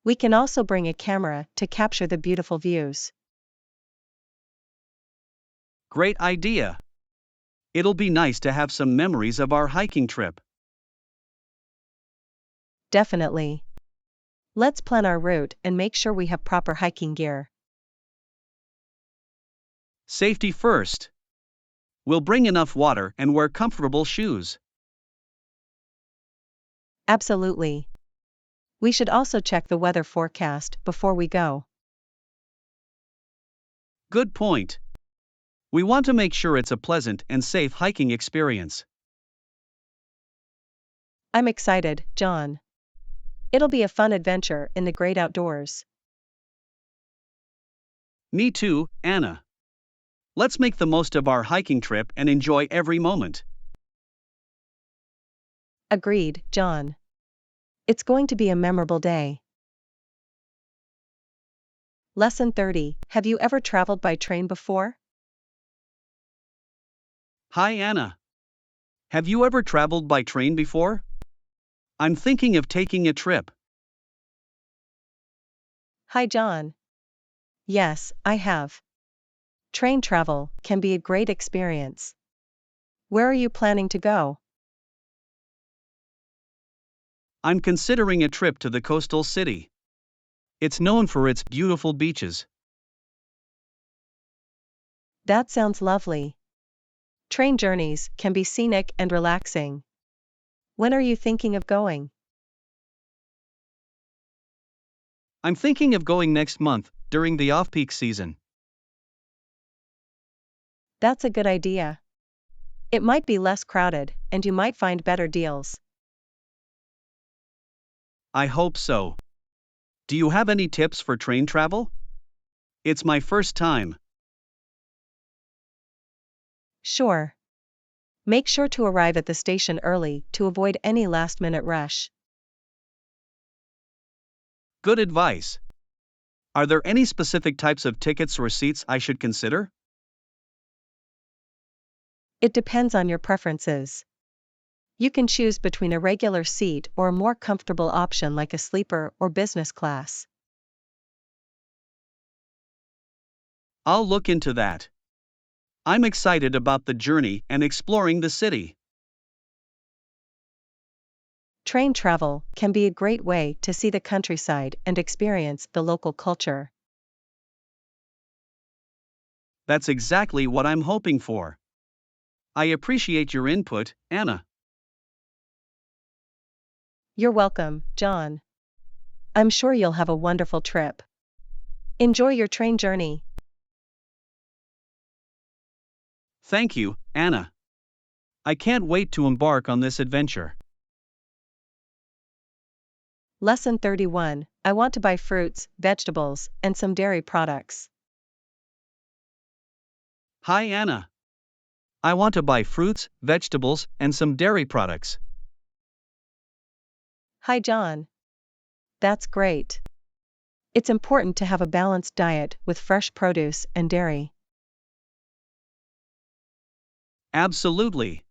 We can also bring a camera to capture the beautiful views. Great idea! It'll be nice to have some memories of our hiking trip. Definitely. Let's plan our route and make sure we have proper hiking gear. Safety first. We'll bring enough water and wear comfortable shoes. Absolutely. We should also check the weather forecast before we go. Good point. We want to make sure it's a pleasant and safe hiking experience. I'm excited, John. It'll be a fun adventure in the great outdoors. Me too, Anna. Let's make the most of our hiking trip and enjoy every moment. Agreed, John. It's going to be a memorable day. Lesson 30. Have you ever traveled by train before? Hi, Anna. Have you ever traveled by train before? I'm thinking of taking a trip. Hi, John. Yes, I have. Train travel can be a great experience. Where are you planning to go? I'm considering a trip to the coastal city. It's known for its beautiful beaches. That sounds lovely. Train journeys can be scenic and relaxing. When are you thinking of going? I'm thinking of going next month, during the off-peak season. That's a good idea. It might be less crowded, and you might find better deals. I hope so. Do you have any tips for train travel? It's my first time. Sure. Make sure to arrive at the station early to avoid any last-minute rush. Good advice. Are there any specific types of tickets or seats I should consider? It depends on your preferences. You can choose between a regular seat or a more comfortable option like a sleeper or business class. I'll look into that. I'm excited about the journey and exploring the city. Train travel can be a great way to see the countryside and experience the local culture. That's exactly what I'm hoping for. I appreciate your input, Anna. You're welcome, John. I'm sure you'll have a wonderful trip. Enjoy your train journey. Thank you, Anna. I can't wait to embark on this adventure. Lesson 31. I want to buy fruits, vegetables, and some dairy products. Hi, Anna. I want to buy fruits, vegetables, and some dairy products. Hi, John. That's great. It's important to have a balanced diet with fresh produce and dairy. Absolutely.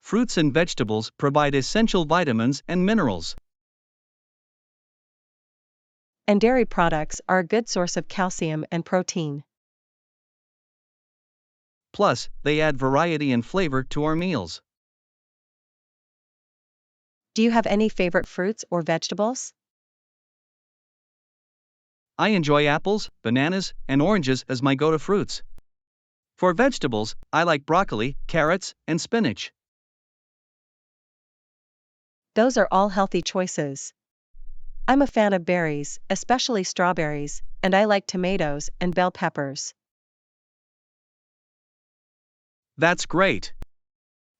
Fruits and vegetables provide essential vitamins and minerals. And dairy products are a good source of calcium and protein. Plus, they add variety and flavor to our meals. Do you have any favorite fruits or vegetables? I enjoy apples, bananas, and oranges as my go-to fruits. For vegetables, I like broccoli, carrots, and spinach. Those are all healthy choices. I'm a fan of berries, especially strawberries, and I like tomatoes and bell peppers. That's great.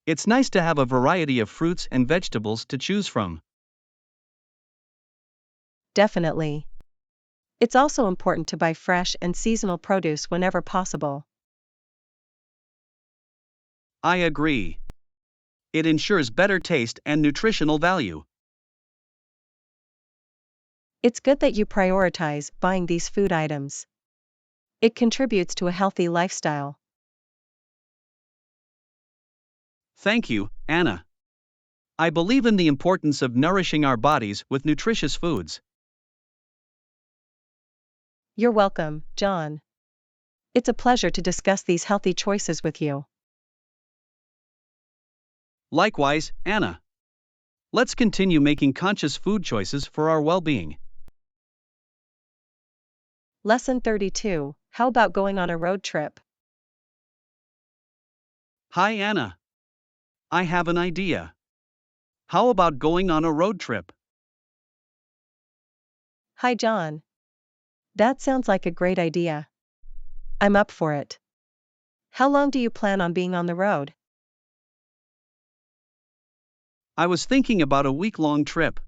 It's nice to have a variety of fruits and vegetables to choose from. Definitely. It's also important to buy fresh and seasonal produce whenever possible. I agree. It ensures better taste and nutritional value. It's good that you prioritize buying these food items. It contributes to a healthy lifestyle. Thank you, Anna. I believe in the importance of nourishing our bodies with nutritious foods. You're welcome, John. It's a pleasure to discuss these healthy choices with you. Likewise, Anna. Let's continue making conscious food choices for our well-being. Lesson 32. How about going on a road trip? Hi, Anna. I have an idea. How about going on a road trip? Hi, John. That sounds like a great idea. I'm up for it. How long do you plan on being on the road? I was thinking about a week-long trip.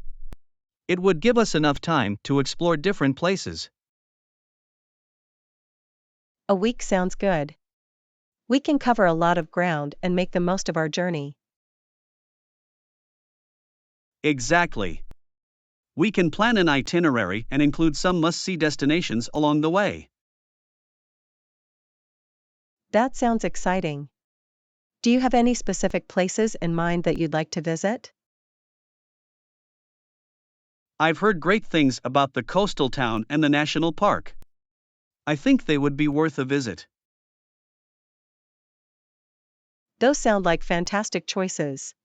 It would give us enough time to explore different places. A week sounds good. We can cover a lot of ground and make the most of our journey. Exactly. We can plan an itinerary and include some must-see destinations along the way. That sounds exciting. Do you have any specific places in mind that you'd like to visit? I've heard great things about the coastal town and the national park. I think they would be worth a visit. Those sound like fantastic choices.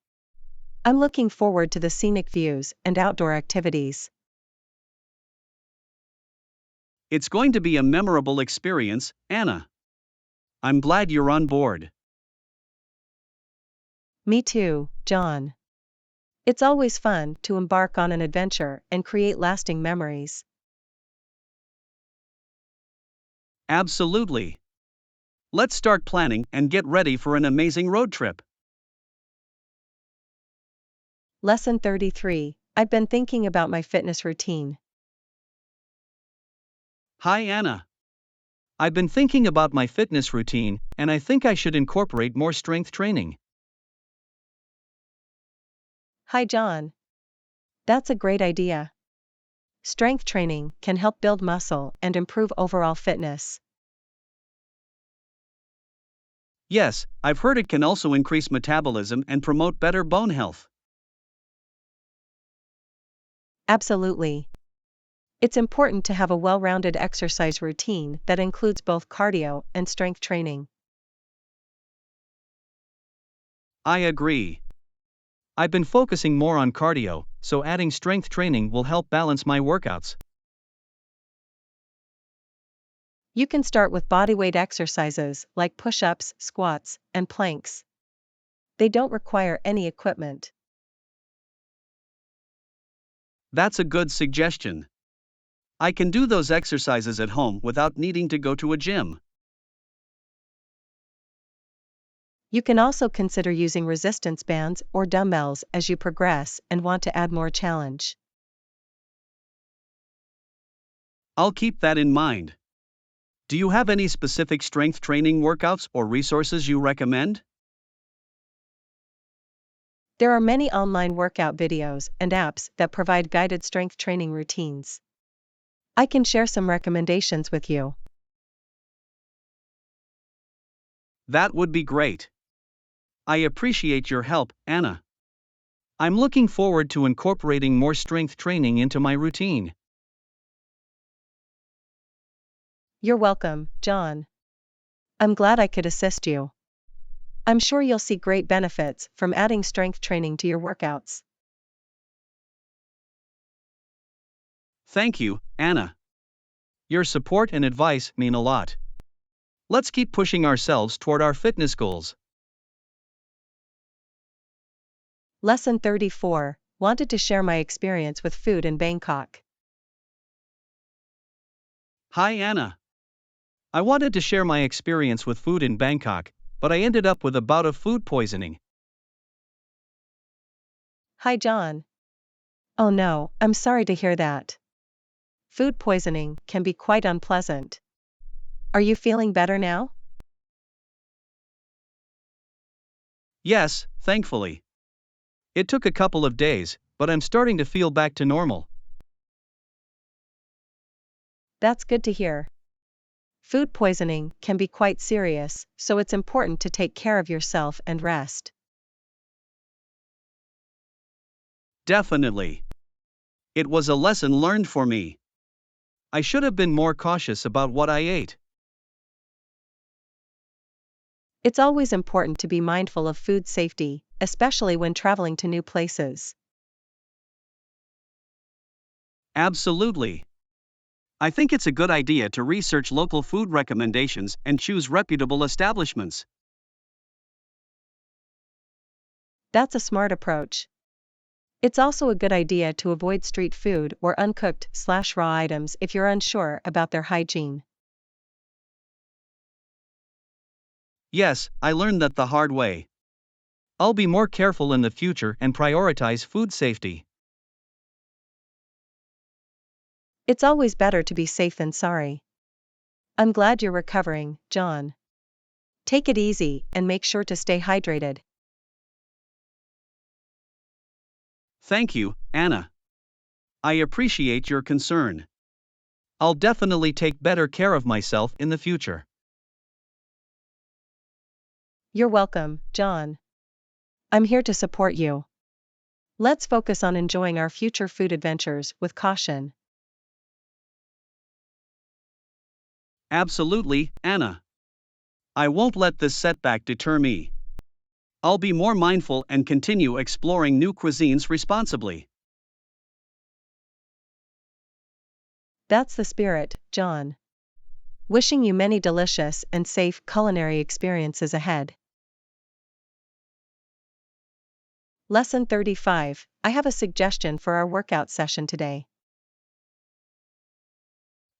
I'm looking forward to the scenic views and outdoor activities. It's going to be a memorable experience, Anna. I'm glad you're on board. Me too, John. It's always fun to embark on an adventure and create lasting memories. Absolutely. Let's start planning and get ready for an amazing road trip. Lesson 33. I've been thinking about my fitness routine. Hi, Anna. I've been thinking about my fitness routine, and I think I should incorporate more strength training. Hi, John. That's a great idea. Strength training can help build muscle and improve overall fitness. Yes, I've heard it can also increase metabolism and promote better bone health. Absolutely. It's important to have a well-rounded exercise routine that includes both cardio and strength training. I agree. I've been focusing more on cardio, so adding strength training will help balance my workouts. You can start with bodyweight exercises like push-ups, squats, and planks. They don't require any equipment. That's a good suggestion. I can do those exercises at home without needing to go to a gym. You can also consider using resistance bands or dumbbells as you progress and want to add more challenge. I'll keep that in mind. Do you have any specific strength training workouts or resources you recommend? There are many online workout videos and apps that provide guided strength training routines. I can share some recommendations with you. That would be great. I appreciate your help, Anna. I'm looking forward to incorporating more strength training into my routine. You're welcome, John. I'm glad I could assist you. I'm sure you'll see great benefits from adding strength training to your workouts. Thank you, Anna. Your support and advice mean a lot. Let's keep pushing ourselves toward our fitness goals. Lesson 34. Wanted to share my experience with food in Bangkok. Hi, Anna. I wanted to share my experience with food in Bangkok, but I ended up with a bout of food poisoning. Hi, John. Oh no, I'm sorry to hear that. Food poisoning can be quite unpleasant. Are you feeling better now? Yes, thankfully. It took a couple of days, but I'm starting to feel back to normal. That's good to hear. Food poisoning can be quite serious, so it's important to take care of yourself and rest. Definitely. It was a lesson learned for me. I should have been more cautious about what I ate. It's always important to be mindful of food safety, especially when traveling to new places. Absolutely. I think it's a good idea to research local food recommendations and choose reputable establishments. That's a smart approach. It's also a good idea to avoid street food or uncooked/raw items if you're unsure about their hygiene. Yes, I learned that the hard way. I'll be more careful in the future and prioritize food safety. It's always better to be safe than sorry. I'm glad you're recovering, John. Take it easy and make sure to stay hydrated. Thank you, Anna. I appreciate your concern. I'll definitely take better care of myself in the future. You're welcome, John. I'm here to support you. Let's focus on enjoying our future food adventures with caution. Absolutely, Anna. I won't let this setback deter me. I'll be more mindful and continue exploring new cuisines responsibly. That's the spirit, John. Wishing you many delicious and safe culinary experiences ahead. Lesson 35. I have a suggestion for our workout session today.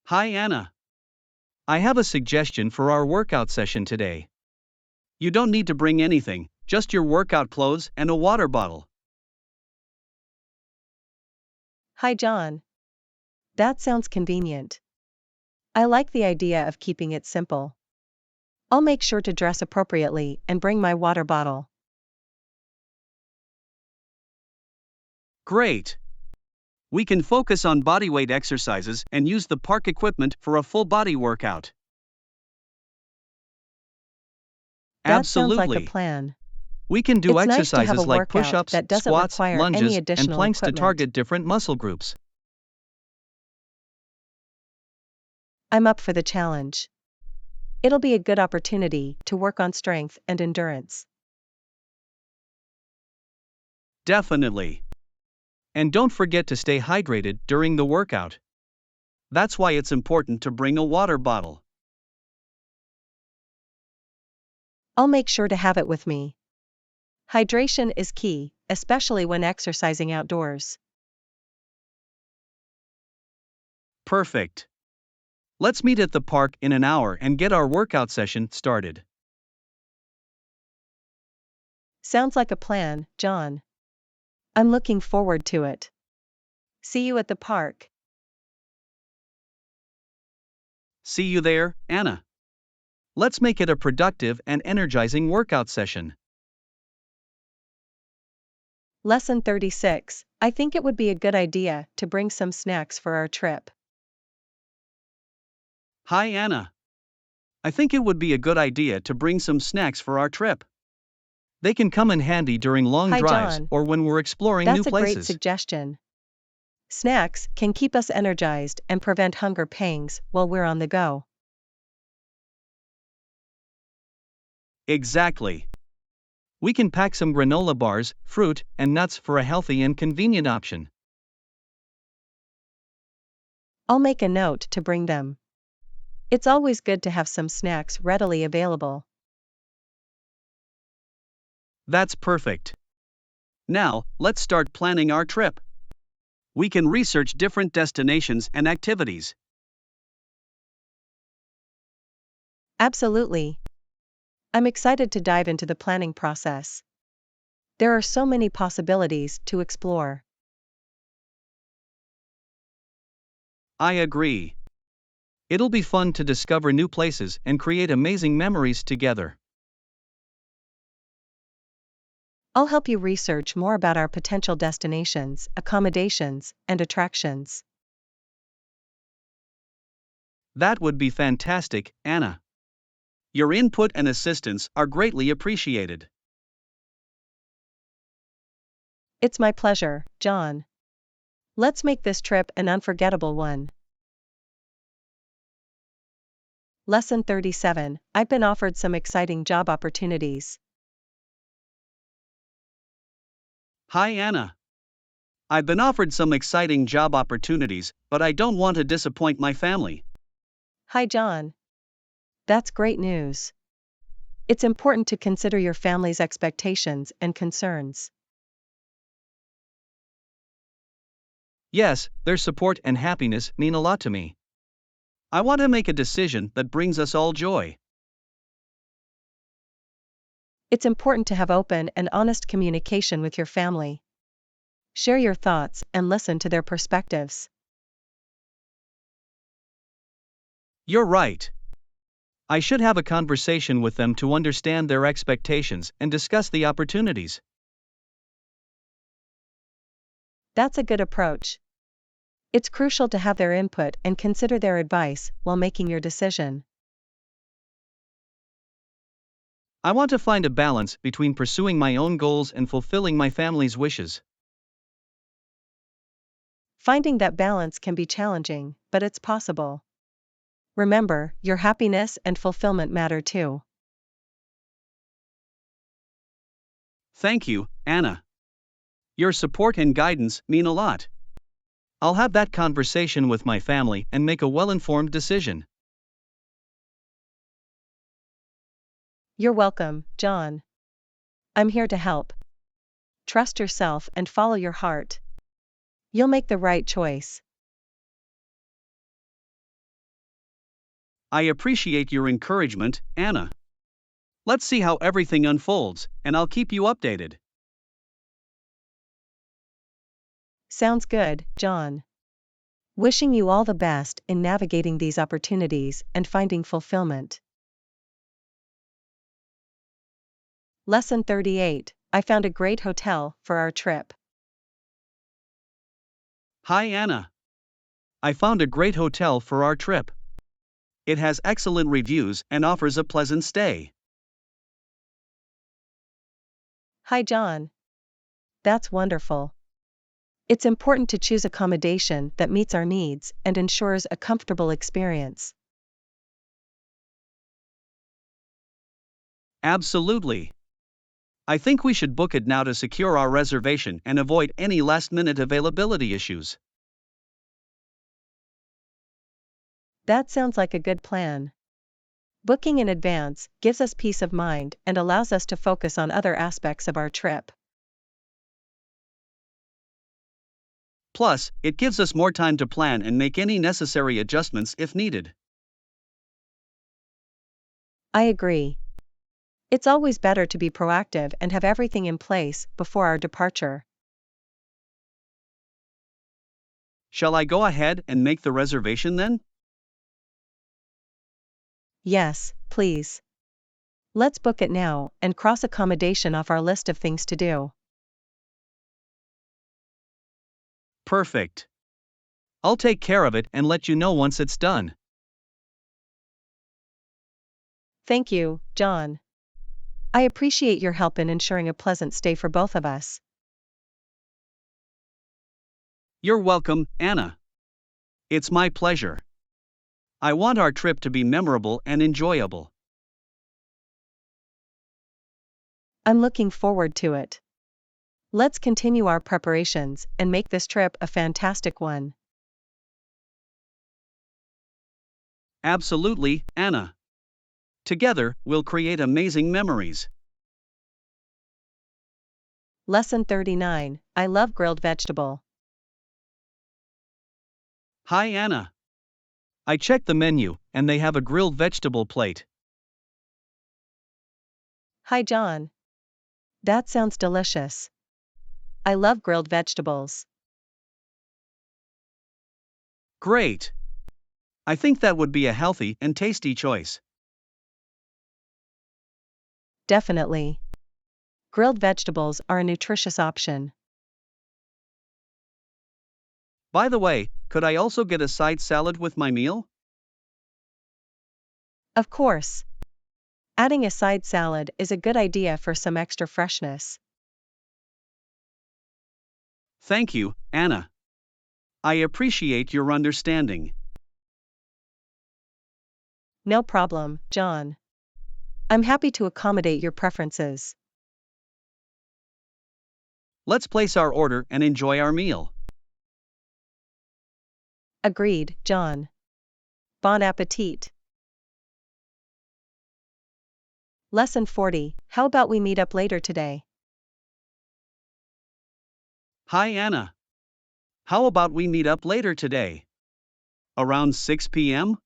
Hi, Anna. I have a suggestion for our workout session today. You don't need to bring anything, just your workout clothes and a water bottle. Hi, John. That sounds convenient. I like the idea of keeping it simple. I'll make sure to dress appropriately and bring my water bottle. Great. We can focus on bodyweight exercises and use the park equipment for a full body workout. That sounds like a Absolutely. plan. We can do It's nice to have a exercises like push workout ups, that doesn't squats, require any lunges, and additional planks to equipment. target different muscle groups. I'm up for the challenge. It'll be a good opportunity to work on strength and endurance. Definitely. And don't forget to stay hydrated during the workout. That's why it's important to bring a water bottle. I'll make sure to have it with me. Hydration is key, especially when exercising outdoors. Perfect. Let's meet at the park in an hour and get our workout session started. Sounds like a plan, John. I'm looking forward to it. See you at the park. See you there, Anna. Let's make it a productive and energizing workout session. Lesson 36. I think it would be a good idea to bring some snacks for our trip. Hi, Anna. I think it would be a good idea to bring some snacks for our trip. They can come in handy during long Hi, drives John. or when we're exploring new That's a great places. suggestion. Snacks can keep us energized and prevent hunger pangs while we're on the go. Exactly. We can pack some granola bars, fruit, and nuts for a healthy and convenient option. I'll make a note to bring them. It's always good to have some snacks readily available. That's perfect. Now, let's start planning our trip. We can research different destinations and activities. Absolutely. I'm excited to dive into the planning process. There are so many possibilities to explore. I agree. It'll be fun to discover new places and create amazing memories together. I'll help you research more about our potential destinations, accommodations, and attractions. That would be fantastic, Anna. Your input and assistance are greatly appreciated. It's my pleasure, John. Let's make this trip an unforgettable one. Lesson 37. I've been offered some exciting job opportunities. Hi, Anna. I've been offered some exciting job opportunities, but I don't want to disappoint my family. Hi, John. That's great news. It's important to consider your family's expectations and concerns. Yes, their support and happiness mean a lot to me. I want to make a decision that brings us all joy. It's important to have open and honest communication with your family. Share your thoughts and listen to their perspectives. You're right. I should have a conversation with them to understand their expectations and discuss the opportunities. That's a good approach. It's crucial to have their input and consider their advice while making your decision. I want to find a balance between pursuing my own goals and fulfilling my family's wishes. Finding that balance can be challenging, but it's possible. Remember, your happiness and fulfillment matter too. Thank you, Anna. Your support and guidance mean a lot. I'll have that conversation with my family and make a well-informed decision. You're welcome, John. I'm here to help. Trust yourself and follow your heart. You'll make the right choice. I appreciate your encouragement, Anna. Let's see how everything unfolds, and I'll keep you updated. Sounds good, John. Wishing you all the best in navigating these opportunities and finding fulfillment. Lesson 38. I found a great hotel for our trip. Hi, Anna. I found a great hotel for our trip. It has excellent reviews and offers a pleasant stay. Hi, John. That's wonderful. It's important to choose accommodation that meets our needs and ensures a comfortable experience. Absolutely. I think we should book it now to secure our reservation and avoid any last-minute availability issues. That sounds like a good plan. Booking in advance gives us peace of mind and allows us to focus on other aspects of our trip. Plus, it gives us more time to plan and make any necessary adjustments if needed. I agree. It's always better to be proactive and have everything in place before our departure. Shall I go ahead and make the reservation then? Yes, please. Let's book it now and cross accommodation off our list of things to do. Perfect. I'll take care of it and let you know once it's done. Thank you, John. I appreciate your help in ensuring a pleasant stay for both of us. You're welcome, Anna. It's my pleasure. I want our trip to be memorable and enjoyable. I'm looking forward to it. Let's continue our preparations and make this trip a fantastic one. Absolutely, Anna. Together, we'll create amazing memories. Lesson 39. I love grilled vegetable. Hi, Anna. I checked the menu, and they have a grilled vegetable plate. Hi, John. That sounds delicious. I love grilled vegetables. Great. I think that would be a healthy and tasty choice. Definitely. Grilled vegetables are a nutritious option. By the way, could I also get a side salad with my meal? Of course. Adding a side salad is a good idea for some extra freshness. Thank you, Anna. I appreciate your understanding. No problem, John. I'm happy to accommodate your preferences. Let's place our order and enjoy our meal. Agreed, John. Bon appetit. Lesson 40. How about we meet up later today? Hi, Anna. How about we meet up later today? Around 6 p.m.?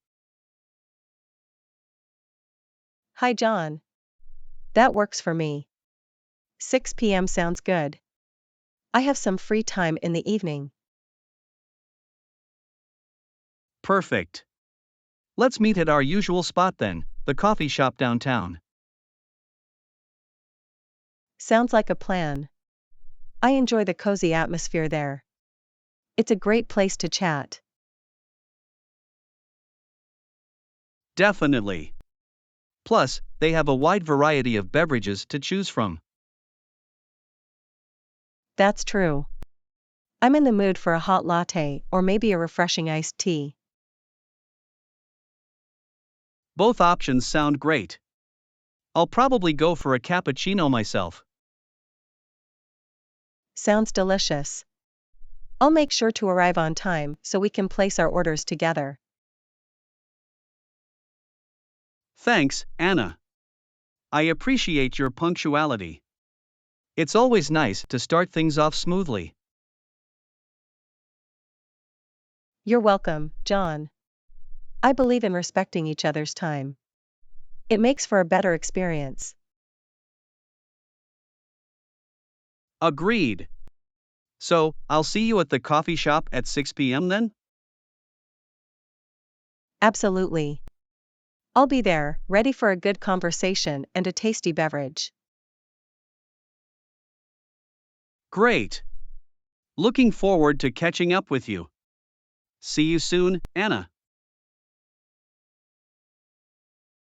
Hi, John. That works for me. 6 p.m. sounds good. I have some free time in the evening. Perfect. Let's meet at our usual spot then, the coffee shop downtown. Sounds like a plan. I enjoy the cozy atmosphere there. It's a great place to chat. Definitely. Plus, they have a wide variety of beverages to choose from. That's true. I'm in the mood for a hot latte or maybe a refreshing iced tea. Both options sound great. I'll probably go for a cappuccino myself. Sounds delicious. I'll make sure to arrive on time so we can place our orders together. Thanks, Anna. I appreciate your punctuality. It's always nice to start things off smoothly. You're welcome, John. I believe in respecting each other's time. It makes for a better experience. Agreed. So, I'll see you at the coffee shop at 6 p.m. then? Absolutely. I'll be there, ready for a good conversation and a tasty beverage. Great. Looking forward to catching up with you. See you soon, Anna.